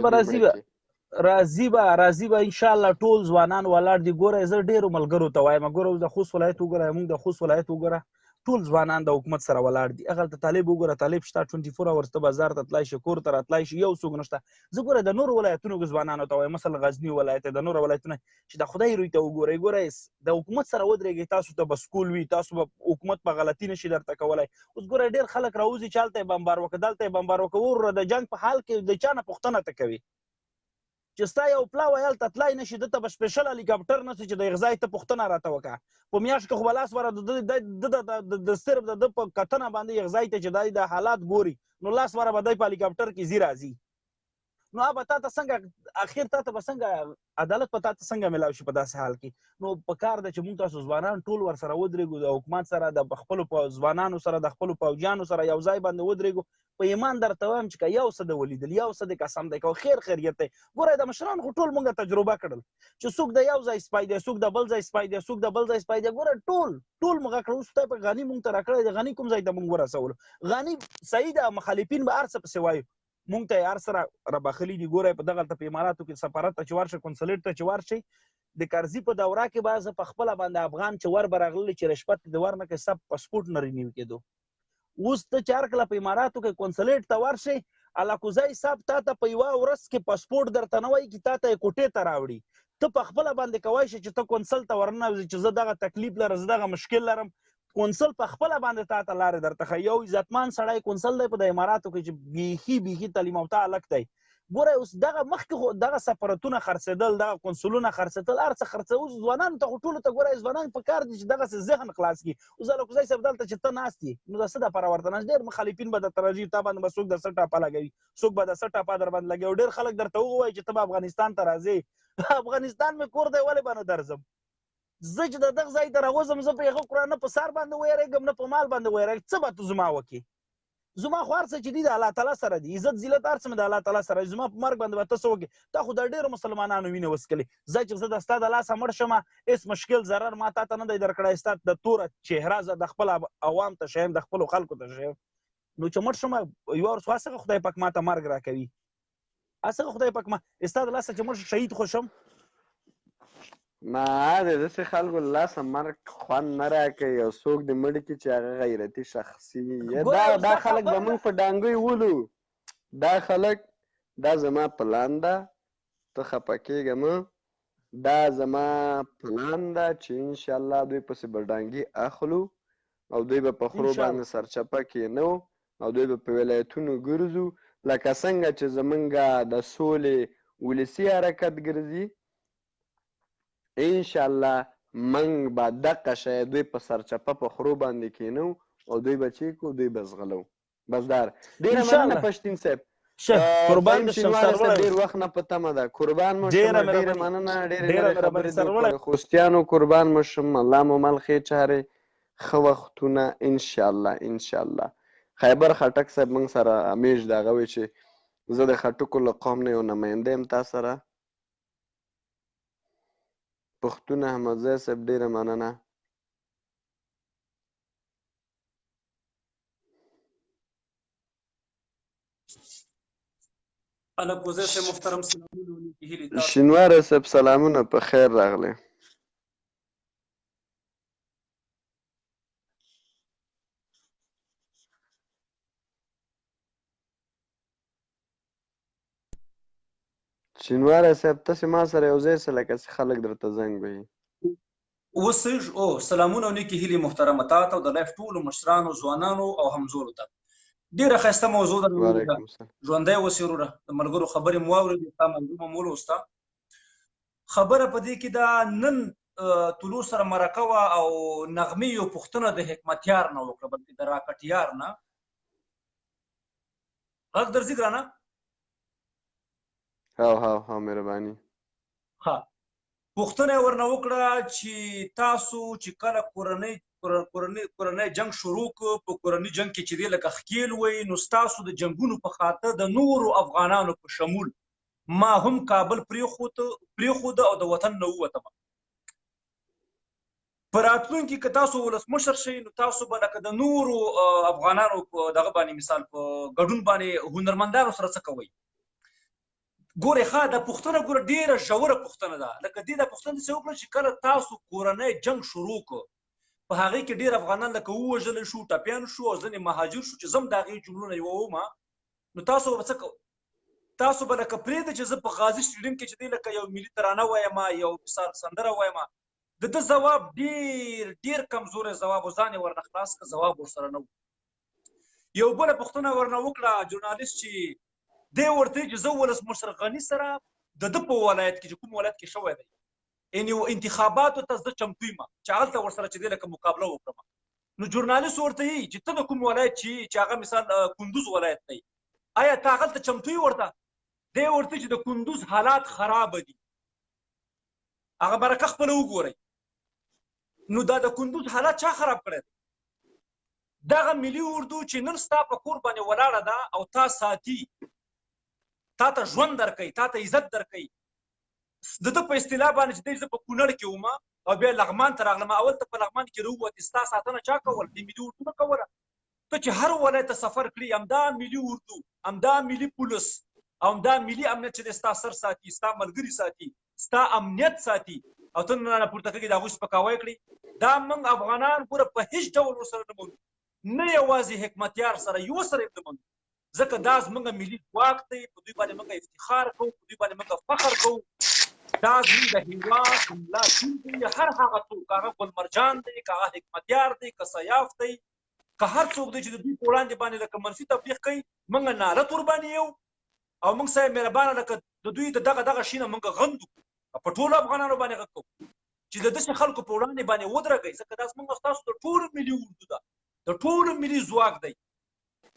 به راځي به انشاءالله ټول ځوانان ولاړ دي ګوره زه ډېرو ملګرو ته وایم ګوره اوس د خوست ولایت وګوره موږ د خوست ولایت وګوره ټول ځوانان د حکومت سره ولاړ دي هغلته طالب وګوره طالب شته 24 اورز ته بازار ته تلای شي کور ته راتلای شي یو څوک نشته زه ګوره د نورو ولایتونو کې ځوانانو ته وایم مثلا غزني ولایت د نورو ولایتونو چې د خدای روی ته وګورئ ګوره د حکومت سره ودرېږئ تاسو ته به سکول وي تاسو به حکومت په غلطي نشي درته کولی اوس ګوره ډېر خلک راوځي چې هلته یې بمبار وکړه دلته یې بمبار وکړه وروره د جنګ په حال کې د چا نه پوښتنه ته کوي چې ستا یو پلاوی هلته تلای نه شي دته به سپیشل هلیکاپټر نه شي چې د هغه ځای ته پوښتنه راته وکړه په میاشت کې خو به لاس وره د صرف د ده په کتنه باندې هغه ځای ته چې دی د حالات ګوري نو لاس وره به دی په هلیکاپټر کې ځي راځي نو هغه به تا ته څنګه اخر تا ته به څنګه عدالت به تا ته څنګه میلاو شي په داسې حال کې. نو په کار ده چې موږ تاسو ځوانان ټول ورسره ودرېږو، د حکومت سره د خپلو ځوانانو سره د خپلو پوځیانو سره یو ځای باندې ودرېږو. په ایمان درته وایم چې که یو څه د ولیدل یو څه د قسم دی که خیر خیریت دی. ګوره د مشرانو خو ټول موږ تجربه کړل چې څوک د یو ځای سپی دی، څوک د بل ځای سپی دی، څوک د بل ځای سپی دی. ګوره ټول موږ کړل. اوس خدای په غني موږ ته راکړی دی، غني کوم ځای ته موږ ورسولو. غني صحیح ده، مخالفین به هر څه پسې وایو، موږ ته یې هر څه رابخلي دي. ګوره په دغلته په اماراتو کې سفارت ته چې ورشئ، کنسولیټ ته چې ورشئ، د کرزي په دوره کې به زه په خپله باندې افغان چې ور به راغلي چې رشوت د ور نه کوي سب پاسپورټ نه رینیو کېدو. اوس ته چې هر کله په اماراتو کې کنسولیټ ته ورشئ، الکوزي صاحب تا ته په یوه ورځ کې پاسپورټ درته نه وایي چې تا ته یې کوټې ته راوړي. ته په خپله باندې کولی شې چې ته کنسل ته ورننوځې چې زه دغه تکلیف لرم، زه دغه مشکل لرم. کنسل په خپله باندې تا ته لارې درته ښایي. یو عزتمن سړی کنسل دی په د اماراتو کې چې بیخي تعلیم یافته هلک دی. ګوره اوس دغه مخکې خو دغه سفارتونه خرڅېدل، دغه کنسولونه خرڅېدل، هر څه خرڅه. اوس ځوانانو ته خو ټولو ته ګوره ځوانان په کار دي چې دغسې ذهن خلاص کړي. اوس الکوزی صاحب دلته چې ته ناست یې نو د څه دپاره ورته ناست؟ ډېر مخالفین به درته راځي، تا باندې به څوک در څه ټاپه لګوي، څوک به د څه ټاپه در باندې لګوي. ډېر خلک درته ووایي چې ته به افغانستان ته راځې. افغانستان مې کور دی، ولې به نه درځم؟ زه چې د دغه ځای ته راوځم، زه په هغه کور نه په سر باندې ویرېږم نه په مال باندې ویرېږم. څه به ته زما وکړې؟ زما خو هر څه چې دي د الله تعالی سره دي، عزت ذلت هر څه مې د الله تعالی سره دي. زما په مرګ باندې به ته څه وکړې؟ تا خو د ډېرو مسلمانانو وینې وڅکلې. زه چې زه د ستا د لاسه مړ شم، هېڅ مشکل ضرر ما تا ته نه دی درکړی. ستا د توره چهره زه د خپل عوام ته ښیم، د خپلو خلکو ته ښیم. نو چې مړ شم یوه ورځ خو هسې خدای پاک ما ته مرګ راکوي، هسې خدای پاک ما ستا د لاسه چې مړ شهید خو شم. نه د داسې خلکو له لاسه مرګ خوند نه راکوي. او څوک دې مړ کړي چې هغه غیرتي شخصي وي. دا خلک به موږ په ډانګۍ ولو. دا خلک دا زما پلان ده، ته خفه کېږه مه. دا زما پلان ده چې انشاءالله دوی پسې به ډانګي اخلو او دوی به په خرو باندې سرچپه کېنو او دوی به په ولایتونو ګرځو لکه څنګه چې زمونږ د سولې ولسي حرکت ګرځي. انشاءالله موږ به دقه شی دوی په سرچپه په خرو باندې کېنو او دوی به چې کړو دوی به زغلو. بس دا ډېره مننه پښتین صاحب. قربان دشم سرلوړی. ډېر وخت نه په تمه ده. قربان مو شم، ډېره مننه. ډېرې خبرې دي. خوستیانو قربان مو شم. الله مو مل ښې چارې، ښه وختونه انشاءالله. انشاءالله خیبر خټک صاحب موږ سره همیش د هغه وی چې زه د خټکو له قوم نه یو نماینده یم. تا سره پښتون احمدزی صاحب ډېره مننه. الکوزی صاحب محترم سلامونه. شینواره صاحب سلامونه، په خیر راغلی. شینواره صاحب تاسې ما سره یو ځای سه لکه چې خلک درته زنګ وهي. اوس سلامونه او نیکې هیلې محترمه تا ته او د لایف ټولو مشرانو، ځوانانو او همزولو ته. ډېره ښایسته موضوع درلوده، ژوندی اوسې وروره. د ملګرو خبرې مو واورېدې، ستا منظومه مو ولوسته. خبره په دې کې ده نن طلوع سره مرکه وه او نغمې یو پوښتنه د حکمتیار نه وکړه، بلکې د راکټیار نه. غږ درځي ګرانه؟ ها مهرباني. ها پوښتنه یې ورنه وکړه چې تاسو چې کله کورنۍ جنګ شروع کړ، په کورني جنګ کې چې دی لکه ښکېل وی، نو ستاسو د جنګونو په خاطر د نورو افغانانو په شمول ما هم کابل پرېښود او د وطن نه ووتم. په راتلونکي کې تاسو ولسمشر شئ، نو تاسو به لکه د نورو افغانانو په دغه باندې مثال په ګډون باندې هنرمندانو سره څه کوئ؟ ګورې ښه دا پوښتنه ګوره ډېره ژوره پوښتنه ده. لکه دې دا پوښتنه داسې وکړه چې کله تاسو کورنی جنګ شروع کړ، په هغې کې ډېر افغانان لکه ووژلی شو، ټپیان شو او ځینې مهاجر شو، چې زه هم د هغې جملو نه یوه ومه. نو تاسو به څه کوئ؟ تاسو به لکه پرېږدئ چې زه په غازي سټېډیم کې چې دی لکه یو ملي ترانه وایم، یو مثال سندره وایم. د ده ځواب ډېر کمزوری ځواب و، ځان یې ورنه خلاص کړه، ځواب ورسره نه و. یو بله پوښتنه ورنه وکړه ژورنالست چې دی ورته چې زه ولسمشر غني سره د ده په ولایت کې چې کوم ولایت کې شوی دی، یعنې انتخاباتو ته زه چمتو یم چې هلته ورسره چې دی لکه مقابله وکړم. نو ژورنالست ورته وایي چې ته د کوم ولایت چې هغه مثال کندوز ولایت دی، آیا ته هغلته چمتو یې ورته؟ دی ورته چې د کندوز حالات خراب دي هغه برکه خپله وګورئ. نو دا د کندوز حالات چا خراب کړی دی؟ دغه ملي اردو چې نن ستا په کور باندې ولاړه ده او تا ساتي، تا ته ژوند درکوي، تا ته عزت درکوي. د ده په اصطلاح باندې چې دی زه په کونړ کې وم او بیا لغمان ته راغلم، اول ته په لغمان کې راووتې، ستا ساتنه چا کول؟ د ملي اردو نه کوله. ته چې هر ولایت ته سفر کړي، همدا ملي اردو، همدا ملي پولیس او همدا ملي امنیت چې دی ستا سر ساتي، ستا ملګري ساتي، ستا امنیت ساتي، او ته نه پورته کېږي د هغوی سپکاوی کړي. دا موږ افغانان ګوره په هیڅ ډول ورسره نه منو، نه یوازې حکمتیار سره، یو سره یې نه منو، ځکه دا زموږ ملي ځواک دی، په دوی باندې موږ افتخار کوو، په دوی باندې موږ فخر کوو. دا زموږ د هېواد د ملا تیر دی، هر هغه څوک، که هغه ګلمرجان دی، که هغه حکمتیار دی، که سیاف دی، که هر څوک دی چې د دوی په وړاندې باندې لکه منفي تبلیغ کوي، موږ نالت ورباندې یو او موږ صاحب مهربانه لکه د دوی د دغه شي نه موږ غندو، په ټولو افغانانو باندې غږ کوو چې د داسې خلکو په وړاندې باندې ودرېږئ، ځکه دا زموږ ستاسو د ټولو ملي اردو ده، د ټولو ملي ځواک دی.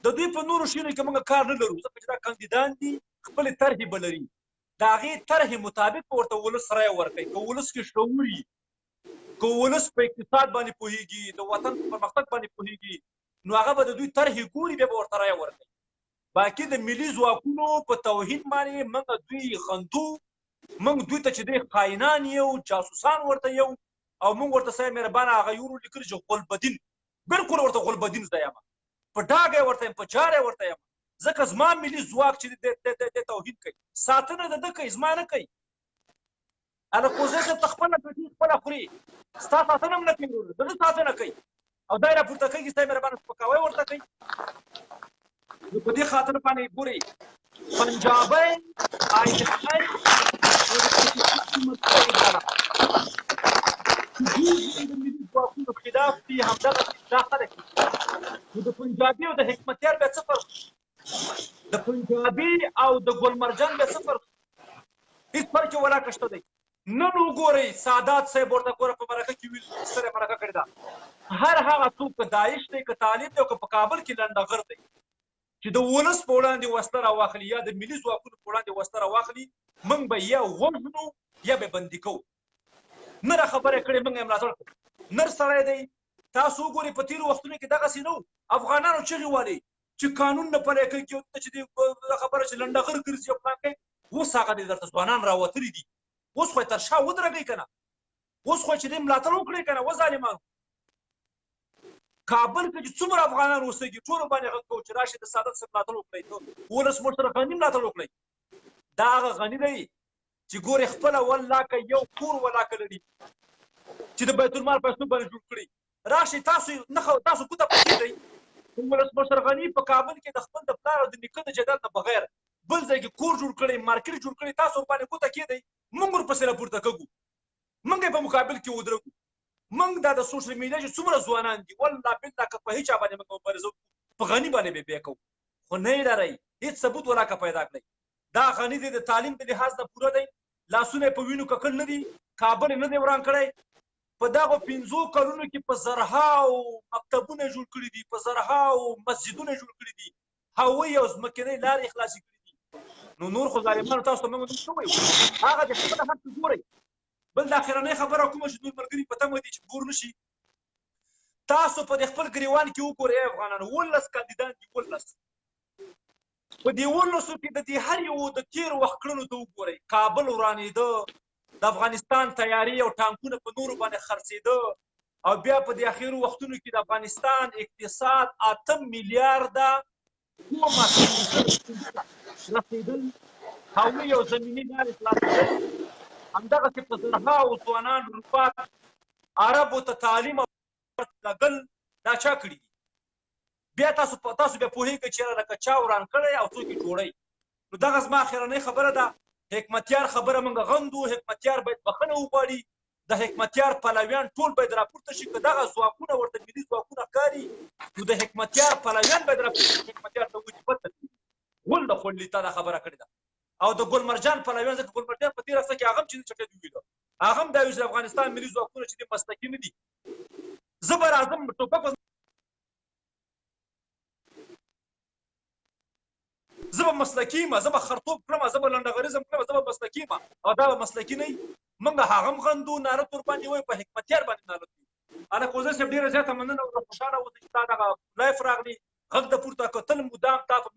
د دوی په نورو شیانو کې موږ کار نه لرو، ځکه چې دا کاندیدان دي، خپلې طرحې به لري، د هغې طرحې مطابق ورته ولس رایه ورکوي. که ولس کې شعور وي، که ولس په اقتصاد باندې پوهېږي، د وطن په پرمختګ باندې پوهېږي، نو هغه به د دوی طرحې ګوري، بیا به ورته رایه ورکوي. باقي د ملي ځواکونو په توهین باندې موږ دوی خندو، موږ دوی ته چې دی خاینان یو، جاسوسان ورته یو، او موږ ورته صاحب مهربانه هغه یو لیکلي چې غلبدین، بلکل ورته غلبدین زه یم، په ډاګه یې ورته یم، په جاره یې ورته یم، ځکه زما ملي ځواک چې د توهین کوي، ساتنه د ده کوي، زما نه کوي. الکوزي صاحب ته خپله ګټي خپله خوري، ستا ساتنه هم نه کوي، د ده ساتنه کوي، او دا یې راپورته کوي صاحب مهربانه سپکاوی ورته کوي. نو په دې خاطر باندې ګورئ پنجابی آیدخی او د حکومت اداره چې دوی د ملي ځواکونو خلاف دي، همدغه دا خلک دي. نو د پنجابي او د حکمتیار بیا څه فرق؟ د پنجابي او د ګلمرجان بیا څه فرق؟ هېڅ فرق یې ولا کشته دی. نن وګورئ سادات صاحب ورته ګوره په مرکه کې ویل، سره مرکه کړې ده، هر هغه څوک که داعش دی، که طالب دی، او که په کابل کې لنډغر دی چې د ولس په وړاندې وسله راواخلي یا د ملي ځواکونو په وړاندې وسله راواخلي، موږ به یا وژنو یا به بندي کوو. نره خبره کړې، موږ یې ملاتړ کوو. نر سړی دی، تاسو وګورئ په تېرو وختونو کې دغسې نه وو، افغانانو چغې والې چې قانون نه پلی کوي، چې د خبره چې لنډغر ګرځي او پلان کوي. اوس هغه دی درته ځوانان راوتلي دي، اوس خو یې تر شا ودرېږئ که نه، اوس خو یې چې دی ملاتړ وکړئ که نه، وظالمانو. کابل کې چې څومره افغانان اوسېږي، ټولو باندې غږ کوو چې راشئ د سادات صاحب ملاتړ وکړئ، ولسمشر غني ملاتړ وکړئ. دا هغه غني دی چې ګورې خپله ولاکه یو کور ولاکه لري چې د بیت المال پیسو باندې جوړ کړي. راشئ تاسو ګوته پکېږئ، ولسمشر غني په کابل کې د خپل د پلار او د نیکه د جدل نه بغیر بل ځای کې کور جوړ کړی، مارکیټ جوړ کړی، تاسو ورباندې ګوته کېدئ، موږ ورپسې راپورته کوو، موږ یې په مقابل کې ودرېږو. موږ دا د سوشل میډیا چې څومره ځوانان دي، والله بالله که په هېچا باندې موږ مبارزه وکړو، په غني باندې به بیا کوو، خو نه یې لرئ، هېڅ ثبوت ولاکه پیدا کړئ. دا غني دی، د تعلیم د لحاظ نه پوره دی، لاسونه یې په وینو ککړ نه دي، کابل یې نه دی وران کړی. په دغو 5 کلونو کې په زرهاو مکتبونه جوړ کړي دي، په زرهاو مسجدونه جوړ کړي دي، هوایي او ځمکنۍ لارې خلاصې کړي دي. نو نور خو ظالمانو تاسو ته موږ نه وایو، هغه د خپله حق ګورئ. بل د اخرنۍ خبره کومه چې نور ملګري په تمه دي چې ګور نه شي، تاسو په د خپل ګریوان کې وګورئ افغانانو، 19 کاندیدان دي، 19 په دې 19 کې د دې هر یو د تېرو وخت کړنو ته وګورئ. کابل ورانېده، د افغانستان تیاري او ټانکونه په نورو باندې خرڅېده، او بیا په دې اخرو وختونو کې د افغانستان اقتصاد 8 میلیارده رسېدل، هوایي او زمیني لارې خلاصېدل، همدغسې په زرهاو ځوانان اروپا عربو ته تعلیم او لګل، دا چا کړي دي؟ بیا تاسو بیا پوهېږئ چې لکه چا وران کړی او څوک یې جوړی. نو دغه زما اخرنۍ خبره ده. حکمتیار خبره موږ غندو، حکمتیار باید بخښنه وغواړي، د حکمتیار پلویان ټول باید راپورته شي. که دغه ځواکونه ورته ملي ځواکونه ښکاري، نو د حکمتیار پلویان باید راپورته شي، حکمتیار ته ووایي چې بد تکلیف غول د خونډلي تا دا خبره کړې ده. او د ګلمرجان پلویان، ځکه ګلمرجان په تېره هفته کې هغه هم چې چټۍ وویله، هغه هم دا وایي چې افغانستان ملي ځواکونه چې دي مسلکي نه دي. زه به راځم ټوپک زه به مسلکي یم، زه به خرطوب کړم، زه به لنډغریزم کړم، زه به مسلکي یم، او دا به مسلکي نه وي. موږ هغه هم غندو، ناره تور باندې وایو، په حکمتیار باندې ناره کوي. الکوزي صاحب ډېره زیاته مننه او خوشحاله اوسئ چې تا دغه لایف راغلی، غږ د پورته کړ. تل مدام تا په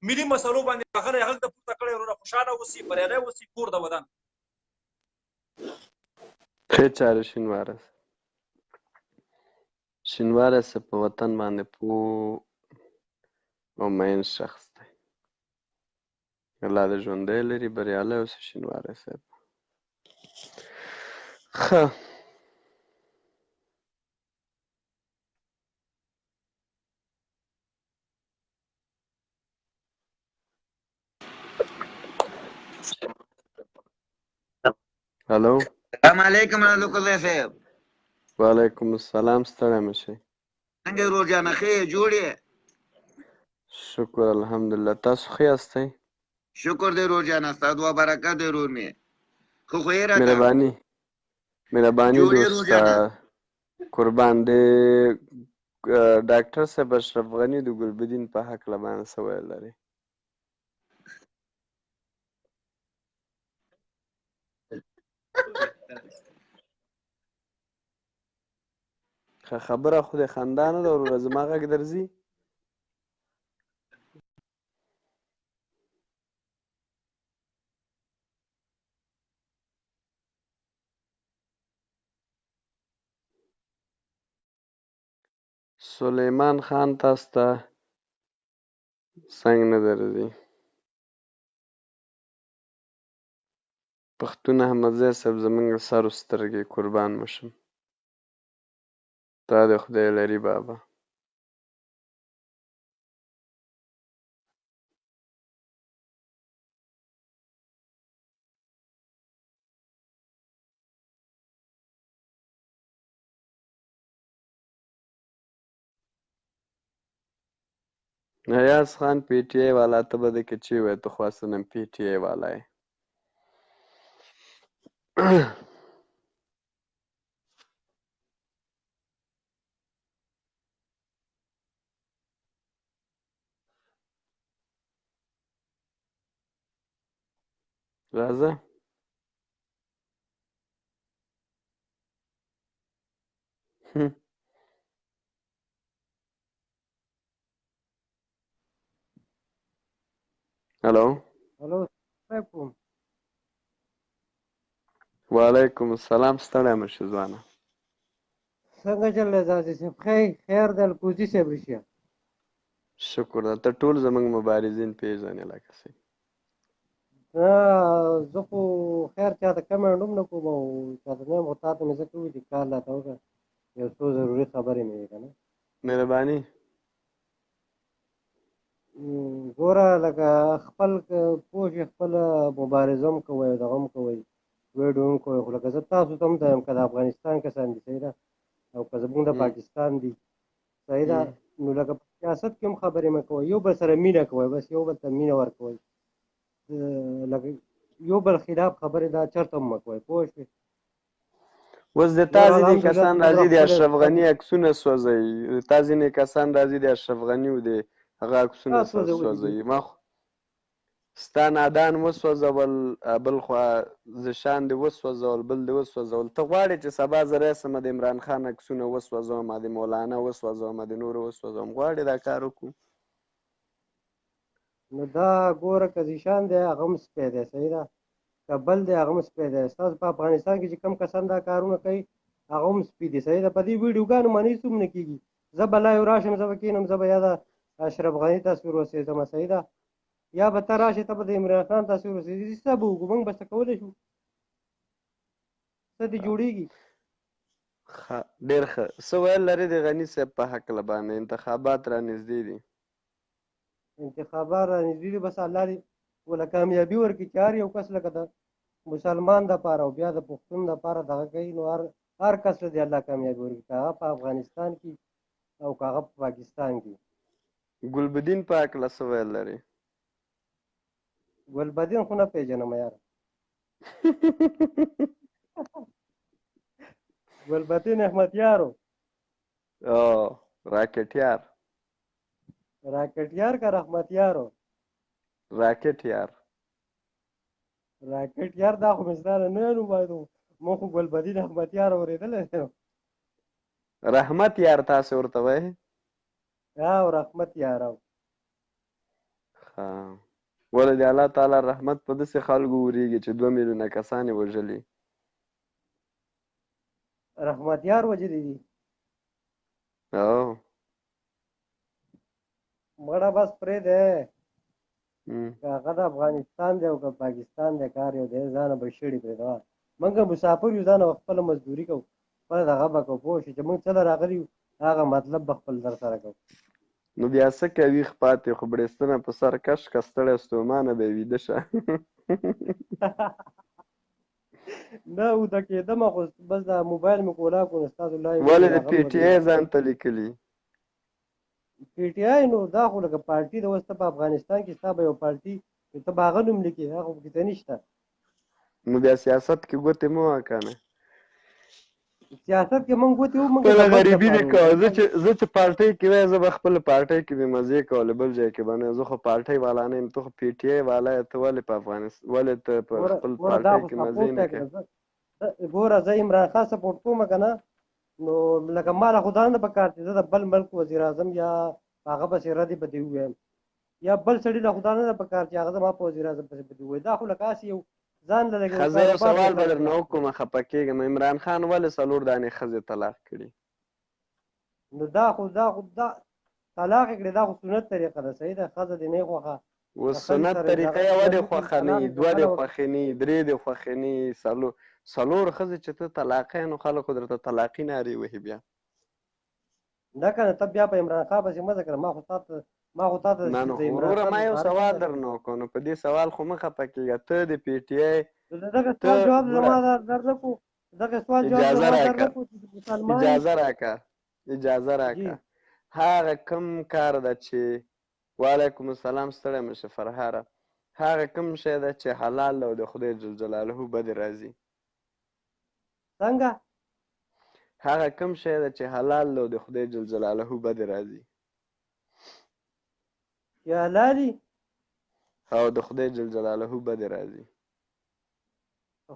ملي مسلو باندې راغلی، غږ د پورته کړی. وروره خوشحاله اوسئ، بریالی اوسئ، کور د ودان. ښې چارې شینواره شینواره صاحب په وطن باندې پوه او مین شخص دی. الله دې ژوندی لري، بریالی اوسه شینواره صاحب. ښه هلو، السلام علیکم الکوزي صاحب. وعلیکم السلام، ستړی مه شئ. څنګه یې روزانه ښه یې، جوړ یې؟ شکر الحمدلله، تاسو ښه یاستئ؟ شکر دی روزانه، ستا دعا برکت دی ورور مې. ښه خو یې راته مهرباني جوړ یې دوسته، روزانه. قربان دی. ډاکټر صاحب اشرف غني د ګلبدین په هکله باندې څه ویل لري؟ ښه خبره خو دې خندا نه ده وروره، زما غږ درځي؟ سلیمان خان تاسو ته څنګ نه درځي؟ پښتون احمدزی صاحب زموږ سر و سترګې، قربان مو شم. تا دې خدای لري بابا. ایاز خان پی ٹی آئی والا ته به دې که چی وای، تو خو اصلا پی ٹی آئی والا یې. راځه هلو، علیکم. وعلیکم السلام، ستړی مه شې ځوانه. څنګه چل دی داسې صاحب؟ خیر د الکوزي صاحب رښتیا. شکر ده، ته ټول زموږ مبارزین پېژنې لکه څه. زه خو خیر چاته کمنټ هم نه کوم او چاته نه یم، خو تا ته مې ځکه وویل چې کار راته وکړه، یو څو ضروري خبرې مې وې که نه. مهرباني. ګوره لکه خپل پوه شې، خپله مبارزه هم کوئ او دغه هم کوئ، ویډیو هم کوئ، خو لکه زه تاسو ته هم ته یم، که د افغانستان کسان دي صحیح ده، او که زمونږ د پاکستان دي صحیح ده، نو لکه په سیاست کې هم خبرې مه کوئ، یو بل سره مینه کوئ، بس یو بل ته مینه ورکوئ، لکه یو بل خلاف خبرې دا چرته هم مه کوئ، پوه شوې. اوس د تا ځینې کسان راځي د اشرف غني عکسونه سوځوي، د تا ځینې کسان راځي د اشرف غني و د هغه عکسونه سوځوي. ما خو ستا نادان وسوځول، بل خوا زشان دې وسوځول، بل دې وسوځول. ته غواړې چې سبا زه راسم د عمران خان عکسونه وسوځوم، د مولانا وسوځوم، د نورو وسوځوم؟ غواړې دا کار وکړو؟ نو دا ګوره که زیشان دی هغه هم سپی دی صحیح ده، که بل دی هغه هم سپی دی. ستاسو په افغانستان کې چې کوم کسان دا کارونه کوي هغه هم سپي دي صحیح ده. په دې ویډیوګانو باندې هېڅ هم نه کېږي، زه به لایو راشم، زه به کښېنم، زه به یا د اشرف غني تصویر وسېږدم صحیح ده، یا به ته راشې ته به د عمران خان تصویر وسېږدي، څه به وکړو موږ به څه کولی شو؟ څه دې جوړېږي؟ ډېر ښه. څه ویل لرې د غني صاحب په هکله باندې؟ انتخابات را نږدې دي. انتخابات را نږدې دي، بس الله دې ورله کامیابي ورکړي چې هر یو کس لکه د مسلمان دپاره او بیا د پښتون دپاره دغه کوي، نو هر کس له دې الله کامیابي ورکړي، که هغه په افغانستان کې او که هغه په پاکستان کې. ګلبدین په هکله څه ویل لرې؟ ګلبدین خو نه پېژنم یاره. ګلبدین احمدیارو، راکټیار راکټیار که رحمتیارو؟ راکټ یار راکټ یار دا خو مزدار نه نو باید مو خو ګلبدین احمد یار اورېدل رحمت یار تاسو ورته وایي او رحمت یار ولې د الله تعالی رحمت په داسې خلکو ورېږي چې 2 میلیونه کسان یې وژلي رحمت یار وجلی دي مړه بس پرې دی که هغه د افغانستان دی او که پاکستان دی کار یو دی ځانه به شړي پرې ده موږ مسافر یو ځانه خپله مزدوري کوو خپله دغه به کوو پوه شې چې موږ څه له راغلي یو هغه مطلب به خپل در سره کوو نو بیا څه کوي خپاتې خو بړېستنه په سر کش که ستړی ستومانه به ویده شه نه اوده کېدمه خو بس دا موبایل مې کولا کړو نو ستاسو لایو ولې د پی ټي آی ځان ته لیکلي پی ټي آی نو دا خو لکه پارټي د اوس ته په افغانستان کې ستا به یو پارټي ته به هغه نوم لیکي هغه خو کښې نشته نو بیا سیاست کې ګوتې مه وه که نه سیاست کې مونږ ګوتې وو خپله غریبي دې کوه زه چې پارټۍ کې وای زه به خپله پارټۍ کې بې مزې کوله بل ځای کې به نه زه خو پارټۍ والا نه یم ته خو پی ټي آی والا یې ته ولې په افغانستان ولې ته په خپل پارټۍ کې مزې نه کوې ګوره زه عمران خان سپورټ کوم که نه نو لکه ماله خو دا نه پکار چې زه د بل ملک وزیر اعظم یا هغه پسې ردې بدې ووایم یا بل سړي له خو دا نه ده پکار چې هغه زما په وزیر اعظم پسې بدې ووایي دا خو لکه هسې یو ځان له لږ ښځه یو سوال به درنه وکړم خفه کېږم عمران خان ولې 4 دانې ښځې طلاق کړي نو دا خو طلاق یې کړې دا خو سنت طریقه ده صحیح ده ښځه دې نه خوښه اوس سنت طریقه یوه دې خوښه نه وي 2 دې خوښې نه وي 3 دې خوښې نه وي 4 ښځې چې ته طلاقه یې نو خلکو درته طلاقي نارې وهي بیا نه که نه ته بیا په عمران خان پسې مه ځه که نه ما خو تا ته نه نو خو وروره ما یو سوال درنه وکړو نو په دې سوال خو مه خفه کېږه ته د پی ټي آی دغه سوال جواب زما درنه کړو دغه سوال جواب زما درنه کړو اجازه راکړه هغه کوم کار ده چې وعلیکم السلام ستړی مه شه فرهاره هغه کوم شی ده چې حلال او د خدای جل جلاله بدې راځي څنګه هغه کوم شی ده چې حلال او د خدای جل جلاله بدې راځي یا حلالي او د خدای جل جلاله بدې راځي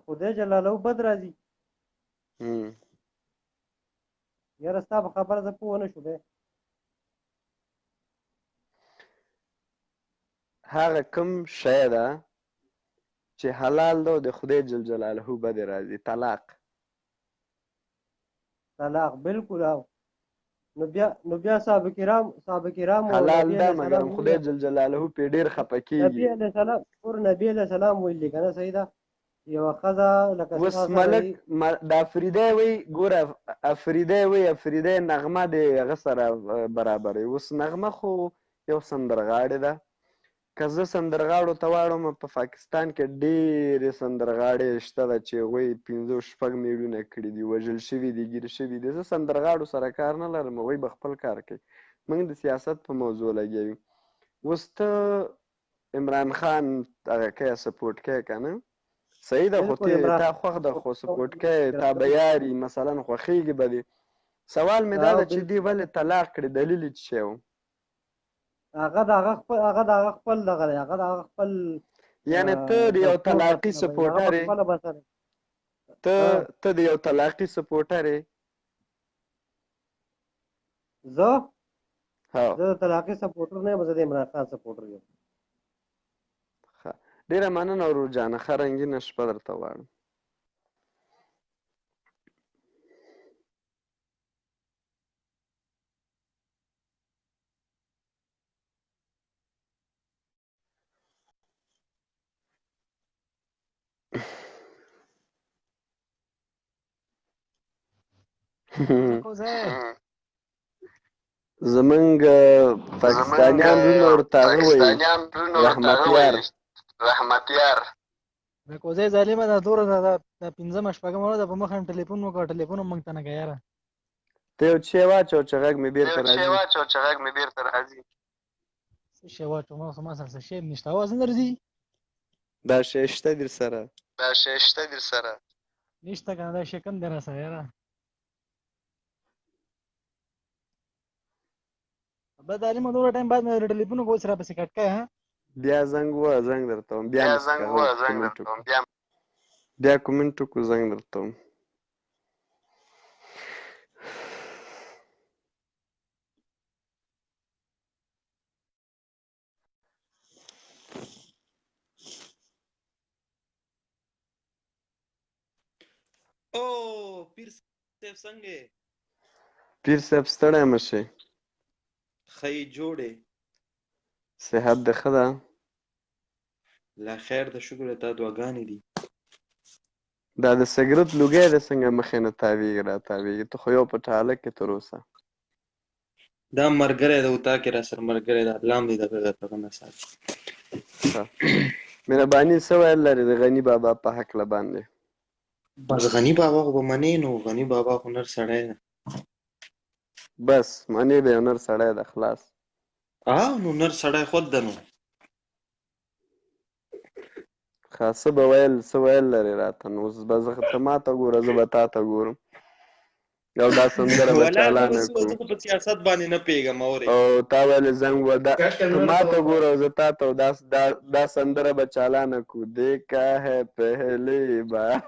خدای جلاله بد راځي یاره ستا په خبره زه پوه نه شو دی هغه کوم شی ده چې حلال ده او د خدای جل جلاله بدې راځي طلاق بالکل او نو بیا صحابه کرام حلال ده مګر خدای جل جلاله پې ډېر خفه کېږي نبي علیه السلام ویلي که نه صحیح ده یوه ښځه لکه اوس ملک د افریدی وی ګوره افریدی نغمه د هغه سره برابر وي اوس نغمه خو یو سندرغاړې ده که زه سندرغاړو ته واړم په پاکستان کې ډېرې سندرغاړې شته ده چې هغوی 5-6 میلیونه کړي دي وژل شوي دي ګیر شوي دي زه سندرغاړو سره کار نه لرم هغوی به خپل کار کوي موږ د سیاست په موضوع لګیا یو اوس ته عمران خان هغه کوې سپورټ کوې که نه صحیح ده خو تا خوښ ده خو سپورټ کوې تا به یاري مثلا خوښېږي به دې سوال مې دا ده چې دې ولې طلاق کړي دلیل یې څه شی و هغه د هغه خپل دغه دی هغه د هغه خپل یعنې ته د یو طلاقي سپورټر یې ته د یو طلاقي سپورټر یې زه د طلاقي سپورټر نه یم زه د عمران خان سپورټر یم ډېره مننه ورور جانه ښه رنګینه شپه درته غواړم زمونږ پاکستانیان وروڼه ورته هغه وایي رحمتیار الکوزي ظالمه دا دوره دا 5مه 6مه ورځ په مخ هم ټلیفون وکړ ټلیفون هم موږ ته نه کوي یاره ته یو شی واچوه چې غږ مې بېرته راځي څه شی واچوم ما سره څه شی نشته اواز نه درځي دا شی شته در سره نشته که نه دا شی کم دی را سره یاره بس ظالمه دوره ټایم بعد مې ټلیفون وکړ اوس راپسې کټ کوې بیا زنګ ووهه زنګ درته وم بیا بیا کومنټ وکړو زنګ درته وم او پیر صاحب څنګه پیر صاحب ستړی مه شئ ښه یې جوړې صحت دې ښه ده لا خیر د شکر تا دعاګانې دي دا د سګرټ لوګی دی څنګه مخې نه تاویږي را تاویږي ته خو یو په ټاله کې تر اوسه دا مرګری د وتا کې را سره مرګری د الله دې دغه نه ساتي مهرباني څه ویل لري د غني بابا په هکله باندې بس غني بابا خو به منې نو غني بابا خو نر سړی ده بس منې به یو نر سړی ده خلاص نو نر سړی خود ده نو څه ویل لري راته نو اوس به ته ما ته ګوره زه به تا ته ګورم او دا سندره به چالانه کړو زه په سیاست باندې نه پوهېږم اورې او تا ویلې زنګ ته ما ته ګوره او زه تا ته دا سندره به چالانه کړو دیکھا ہے پہلی بار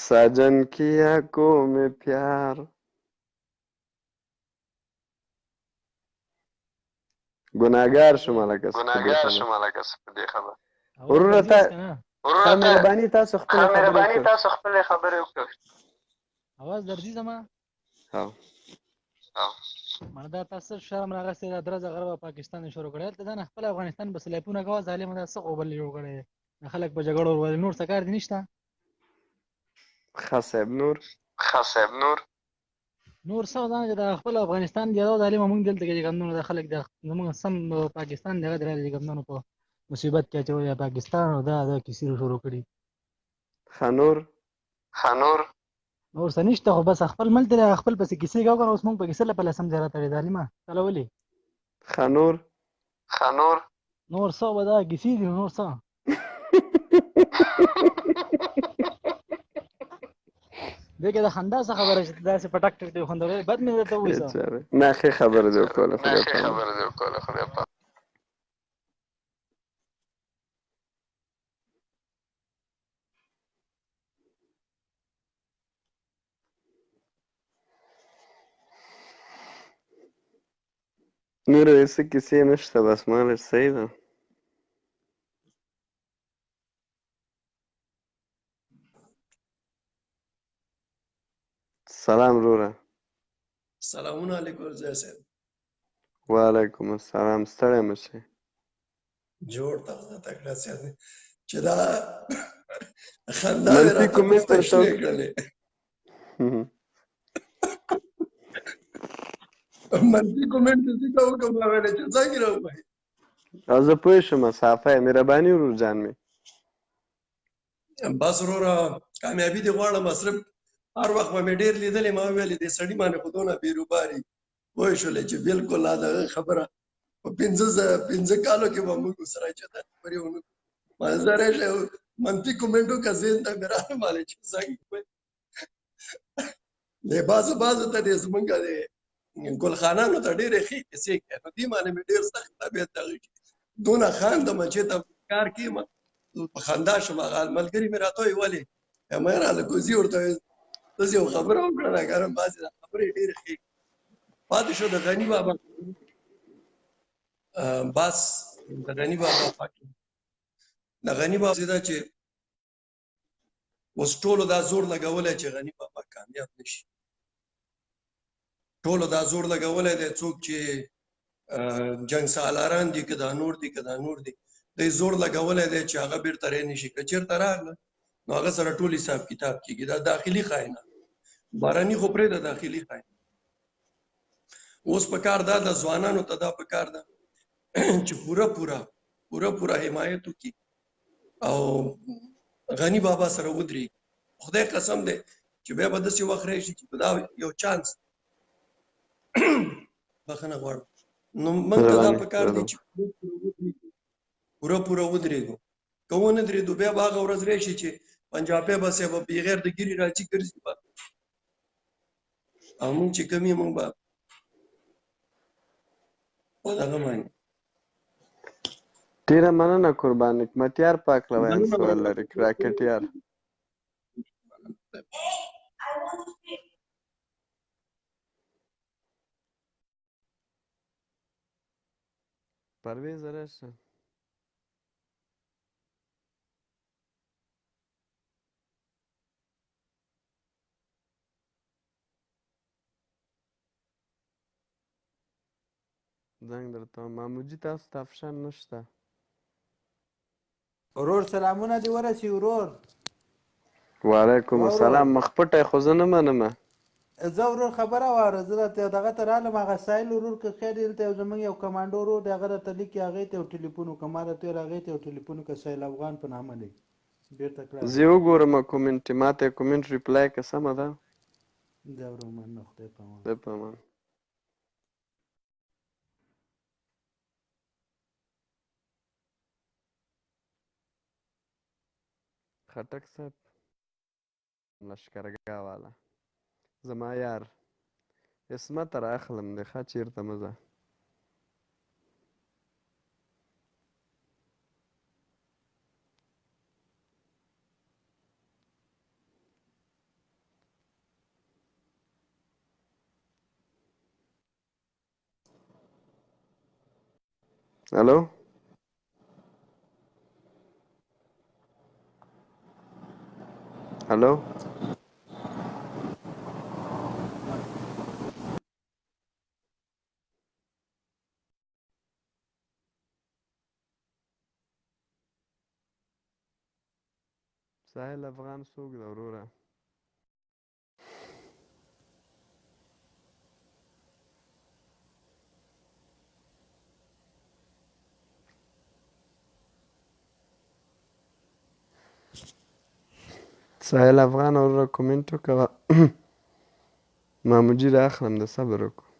साजन की आंखों में प्यार ګناهګار شوم لکه څه په دې خبره وروره تا مهرباني تاسو خپلې خبرې وکړئ اواز درځي زما مړه دا تاسو شرم راغستې دا درځه غرب پاکستان شروع کړی ته دا خپل افغانستان بس لیپونه کوه ظالم دا څه قوبل جوړ کړی خلک په جګړو ور نور څه کار دي نشته خاصب نور څه دا چې د خپل افغانستان دی دا ظالم موږ دلته کې ګندنو د خلک د زموږ سم پاکستان دغه درې ګندنو په مصیبت کې چې پاکستان او دا کیسې شروع کړي خنور نور څه نشته خو بس خپل ملت خپل پسې کیسې کوو کنه اوس موږ په کیسې په لسم ځای راته ظالمه چلو ولې خنور نور څه ودا کیسې دي نور څه دغه د خندا څخه خبره چې داسې پټک ټک دی خوندوري بد مې ته وایسه نه ښه خبره دی کوله خدای په نور هیڅ کیسې نشته بس مال صحیح ده سلام روره سلامونه علیکم زه صاحب وعلیکم السلام ستړی مه شئ جوړ تکړه صاحب چې دا خندا مې راته مستشفی کړلې منفي کومنټ دې کوم راوړل چې څنګه راوړم او زه پوه شوم صافه مهرباني ورور جان مې بس وروره کامیابي دې غواړم صرف هر وخت مې ډېر لیدلې ما ویلې دې سړي باندې خودونه بیروباري وای شولې چې بالکل دا خبره په 15 کالو کې به موږ سره چته پرېونه ما زره منفي کومنټو کا زین ته میرا مالې چې څنګه له بازو ته دې زمونږه دې ګل خانانو ته ډېرې ښې کیسې کوي نو دې باندې مې ډېر سخت طبیعت دغې دونه خاندم چې ته کار کېم په خندا شم ملګري مې راته وایي ولې مې را الکوزي ورته داسې یو خبره وکړه راګرم بعضې خبرې ډېرې ښې پاتې شو د غني بابا بس د غني بابا د غني بابا دا چې اوس ټولو دا زور لګولی چې غني بابا کامیاب نشي ټولو دا زور لګولی دی څوک چې جنګ سالاران دي که دا نور دي دی زور لګولی دی چې هغه بیرته رانشي که چېرته راغله نو هغه سره ټول حساب کتاب کېږي دا داخلي خاینه باراني خو پرېږده داخلي خاینه اوس په کار دا د ځوانانو ته دا په کار ده چې پوره حمایت وکړي او غني بابا سره ودرېږي خدای قسم دی چې بیا به داسې وخت راشي چې دا یو چانس بخښنه غواړم نو موږ ته دا په کار دی چې پوره ودرېږو که ونه درېږو بیا به هغه ورځ راشي چې پنجابی بس به بغیر د ګیري راځي ګرځي به او موږ چې کوم یې موږ به په دغه باندې ډیره مننه قربان حکمتیار پاک لویم سوال لري راکټیار پرویز راشه زنګ درته ماموجي تاسو ته افشان نشته ورور سلامونه دې ورسي ورور وعلیکم السلام مخ پټی خو زه نه منمه زه ورور خبره واوره زه راته دغه ته رالم هغه سایل ورور که خیر دلته یو زموږ یو کمانډو ورور دی هغه راته لیکي هغې ته یو ټلیفون وکړه ما راته ویل هغې ته یو ټلیفون وکړه سایل افغان په نامه دی بېرته کړه زه یې وګورم کومنټ ما ته یې کومنټ ریپلای که سمه ده دا ورو مننه خدای په امان خدای په امان خټک صاحب لشکرګاه والا زما یار اسمت را اخلم دی ښه چېرته مه ځه الو الو ساحل افغان څوک ده وروره ساحل افغان وروره کومنټ وکړه ماموجي را اخلم د صبر وکړو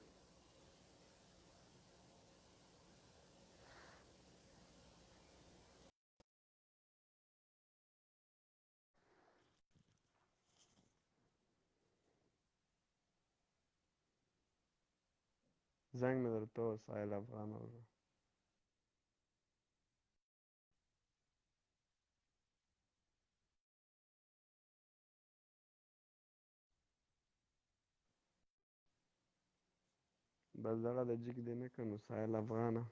زنګ مې درته ووهه ساحل افغان وروره بس دغه د جګ دی نه که نو ساحل افغانه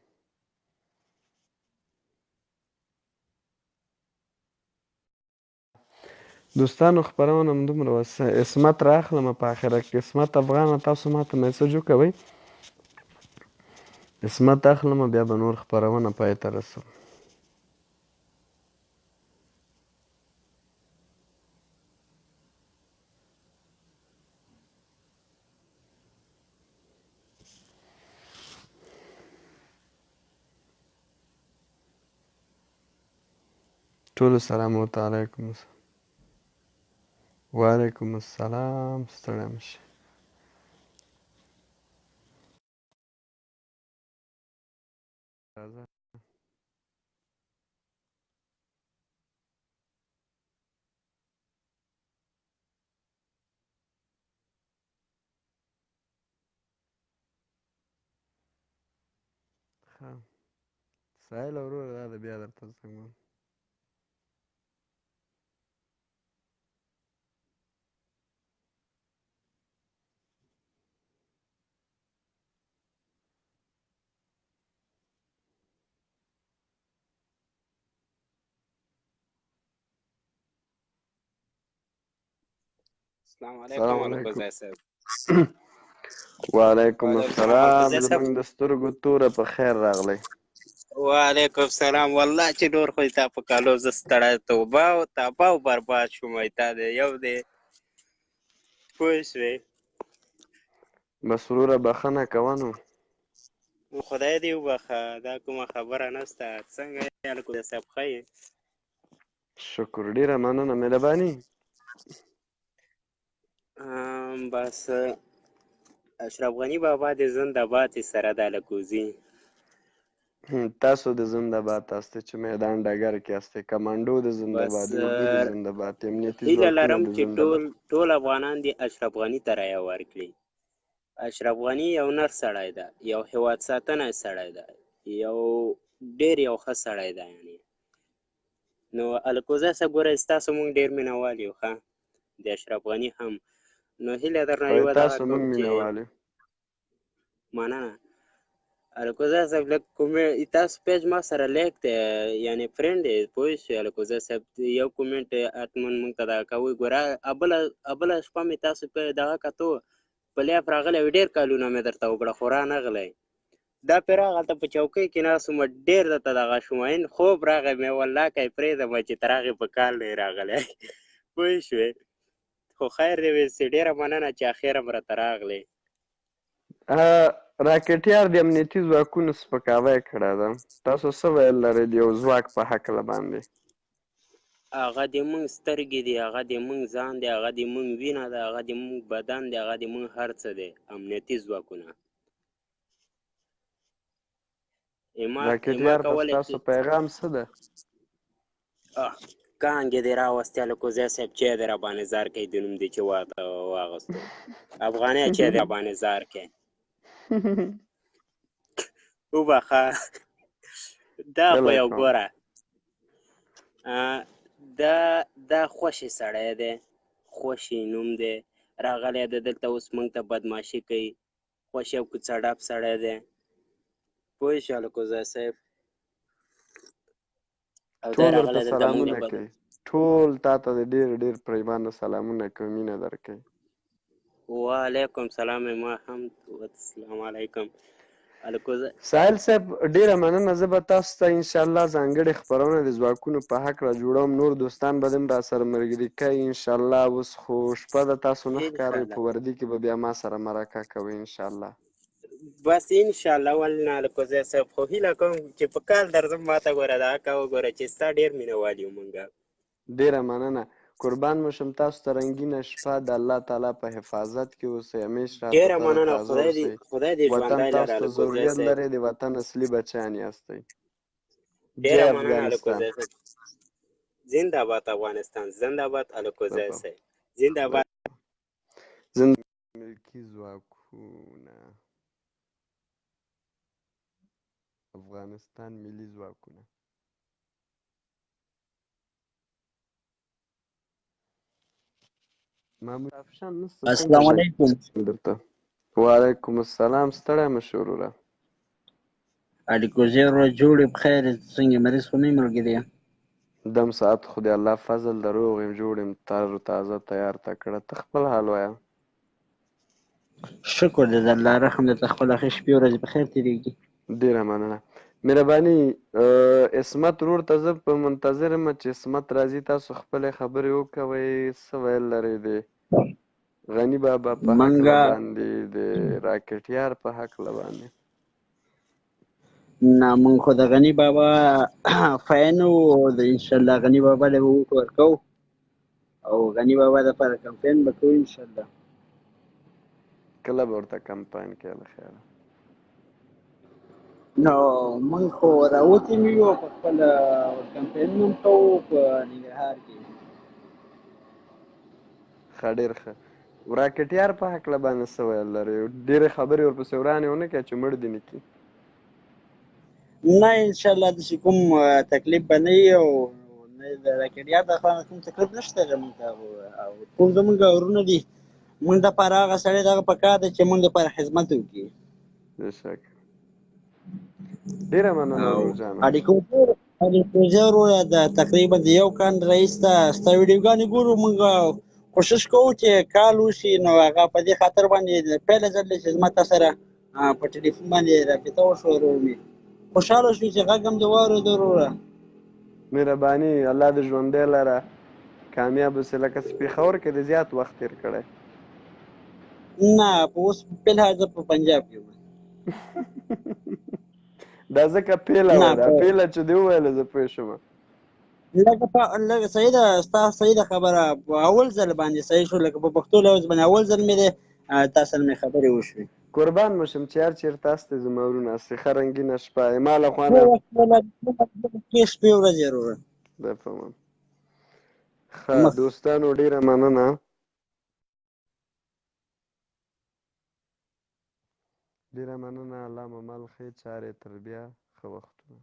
دوستانو خپرونه همدومره وه اسمت را اخلمه په اخره کې اسمت افغانه تاسو ما ته میسج وکوئ اسمت اخلمه بیا به نور خپرونه پای ته رسوم ټولو سلام ورته علیکم السلام وعلیکم السلام ستړی مه شئ راځه ښه ساحل وروره دا ده بیا درته زنګ وهم السلام علیکم الکوزي صاحب وعلیکم السلام زمونږ د سترګو توره په خیر راغلی وعلیکم السلام والله چې ډور خو تا په کالو زه ستړی توبه او تباه او برباد شوم تا دی یو دی پوه شوې بس وروره بخښنه کوه نو خدای دې وبخښه دا کومه خبره نشته څنګه یې الکوزي صاحب ښه یې شکر ډیره مننه مهرباني بس اشرف غني بابا دې زنده باد سره د الکوزي تاسو د زنده‌باد هستې چې میدان ډګر کې هستې، کمانډو د زنده‌باد، بس اردو د زنده‌باد، امنیتي هیله ځواکونه لرم د چې زنده‌باد. ټول افغانان دې اشرف غني ته رایه ورکړي. اشرف غني یو نر سړی ده، یو هیواد ساتنه سړی ده، یو ښه سړی ده. یعنې نو الکوزي صاحب ګوره ستاسو مونږ ډېر مینهوال یو ښه، د اشرف غني هم. نو هیله درنه وایي یوه دغه تاسو موږ کوم چې مینهوال یو. مننه الکوزي صاحب لږ تاسو پیج ما سره لیک دی، یعنې فرینډ دی، پوه شوې الکوزي صاحب. یو کومنټ حتما مونږ ته دغه کوئ. ګوره بله شپه مې تاسو په دغه کتو په لیف راغلی وي، ډېر کالونه مې درته وکړه خو رانغلی. دا پرې هغلته په چوکۍ کې ناست وم، ډېر درته دغه شوم، خوب راغی مې، والله که یې پرېږدم چې تر هغې په کال نه یې راغلی. پوه شوې. خو خیر دی ویلسي، ډېره مننه چې اخر هم راته راغلې. راکټیار د امنیتي ځواکونو سپکاوی کړی ده. تاسو څه ویل لرئ د یو ځواک په هکله باندې؟ هغه د مونږ سترګې دي، هغه د مونږ ځان دی، هغه د مونږ وینه ده، هغه د مونږ بدن دی، هغه د مونږ هر څه دی. امنیتي ځواکونه راکټیار ته ستاسو پیغام څه ده؟ کانګې دې راوستې الکوزي صاحب، چای دې راباندې زار کوي، د نوم دې چې واغوستو افغانۍ چای دې راباندې زار کوي. وبخه دا خو یو ګوره دا خوشې سړی دی، خوشې نوم دی، راغلی دی دلته اوس موږ ته بدماشي کوي. خوش یو کوڅه ډب سړی دی، پوه شو الکوزي صاحب. ټول درته سلامونه کوي، ټول تا ته د ډېر پریمانه سلامونه کوي، مینه درکوي. وعلیکم سلام. ما هم السلام علیکم الکوزي ساحل صاحب. ډېره مننه. زه به تاسو ته انشاءالله ځانګړې خپرونه د ځواکونو په هکله جوړوم، نور دوستان به هم راسره ملګري کوي انشاءالله. اوس خو شپه ده، تاسو نه ښکارئ، په وردي کې به بیا ما سره مرکه کوئ انشاءالله. بس انشاءالله. ولې نه الکوزي صاحب، خو هیله کوم چې په کال درځم ماته ګوره دغه کوه، ګوره چې ستا ډېر مینهوال یو مونږ. ډېره مننه. قربان مو شم. تاسو ته رنګینه شپه د الله تعالی په حفاظت کې اوسئ، همیش راته ډېره مننه. تازه اوسئ. وطن تاسو ته ضرورت لري، د وطن اصلي بچیان یاستئ. ډېره مننه الکوزي صاحب. زنده باد افغانستان، زنده باد الکوزي صاحب، زنده باد. ملکي ځواکونه، افغانستان ملي ځواکونه. السلام علیکم. وعلیکم السلام. ستړی مه شې وروره. الکوزي وروره جوړ یې بخیر یې، څنګه مریض خو نه یې ملګری؟ دم ساعت خو د الله فضل د روغ یم، جوړ یم، تر تازه تیار تکړه. ته خپل حال وایه. شکر دی د الله رحم دی، ته خپل اخر شپې ورځې په خیر تېرېږي. ډېره مننه. مهرباني عصمت ورور ته زه په منتظر یم چې عصمت راځي. تاسو خپلې خبرې وکوئ، څه ویل لرئ د غني بابا په هکله باندې، د راکټیار په هکله باندې؟ نه موږ خو د غني بابا فین وو، د انشاءالله غني بابا له به ووټ ورکوو او غني بابا دپاره کمپین به کوو انشاءالله. کله به ورته کمپاین کوې له خیاله؟ نو موږ خو راوتي نه یو، په خپله کمپین هم کوو په ننګرهار کې. ښه، ډېر ښه. راکټیار په هکله باندې څه ویل لرئ؟ ډېرې خبرې ورپسې ورانې ونه کړې چې مړ دې نه کړي. نه انشاءالله داسې کوم تکلیف به نه وي، او د راکټیار د خوا نه کوم تکلیف نشته زموږ ته، او ټول زموږ ورونه دي. موږ دپاره هغه سړی دغه پکار دی چې موږ دپاره خدمت وکړي. بېشکه. ډېره مننه ورور جانه. الکوزي وروره د تقریبا د یو کال راهیسته ستا ویډیوګانې ګورو. موږ کوشش کوو چې کال وشي، نو هغه په دې خاطر باندې پیله ځل دی چې زما تا سره په ټلیفون باندې رابطه وشوه ورور مې. خوشحاله شو چې غږ هم دې واورېد وروره. مهرباني. الله دې ژوندی لره، کامیاب اوسې. لکه چې پېښور کې دې زیات وخت تېر کړی؟ نه په اوس فلحال زه په پنجاب کې یم. دا ځکه پیله وه، دا پیله چې دې وویله زه پوه شوم. لږه صحیح ده، ستا صحیح ده خبره. په اول ځل باندې صحیح شو، لکه په پښتو لفظ باندې اول ځل مې دی تا سره مې خبرې وشوې. قربان مو شم چې هر چېرته هستئ زما ورونه هستئ ښه رنګینه شپه ما له خوا نه کې شپې ورځې وروره ده فهمم ښه دوستانو ډېره مننه ډېره مننه الله مو مل ښې چارې تر بیا ښه وختونه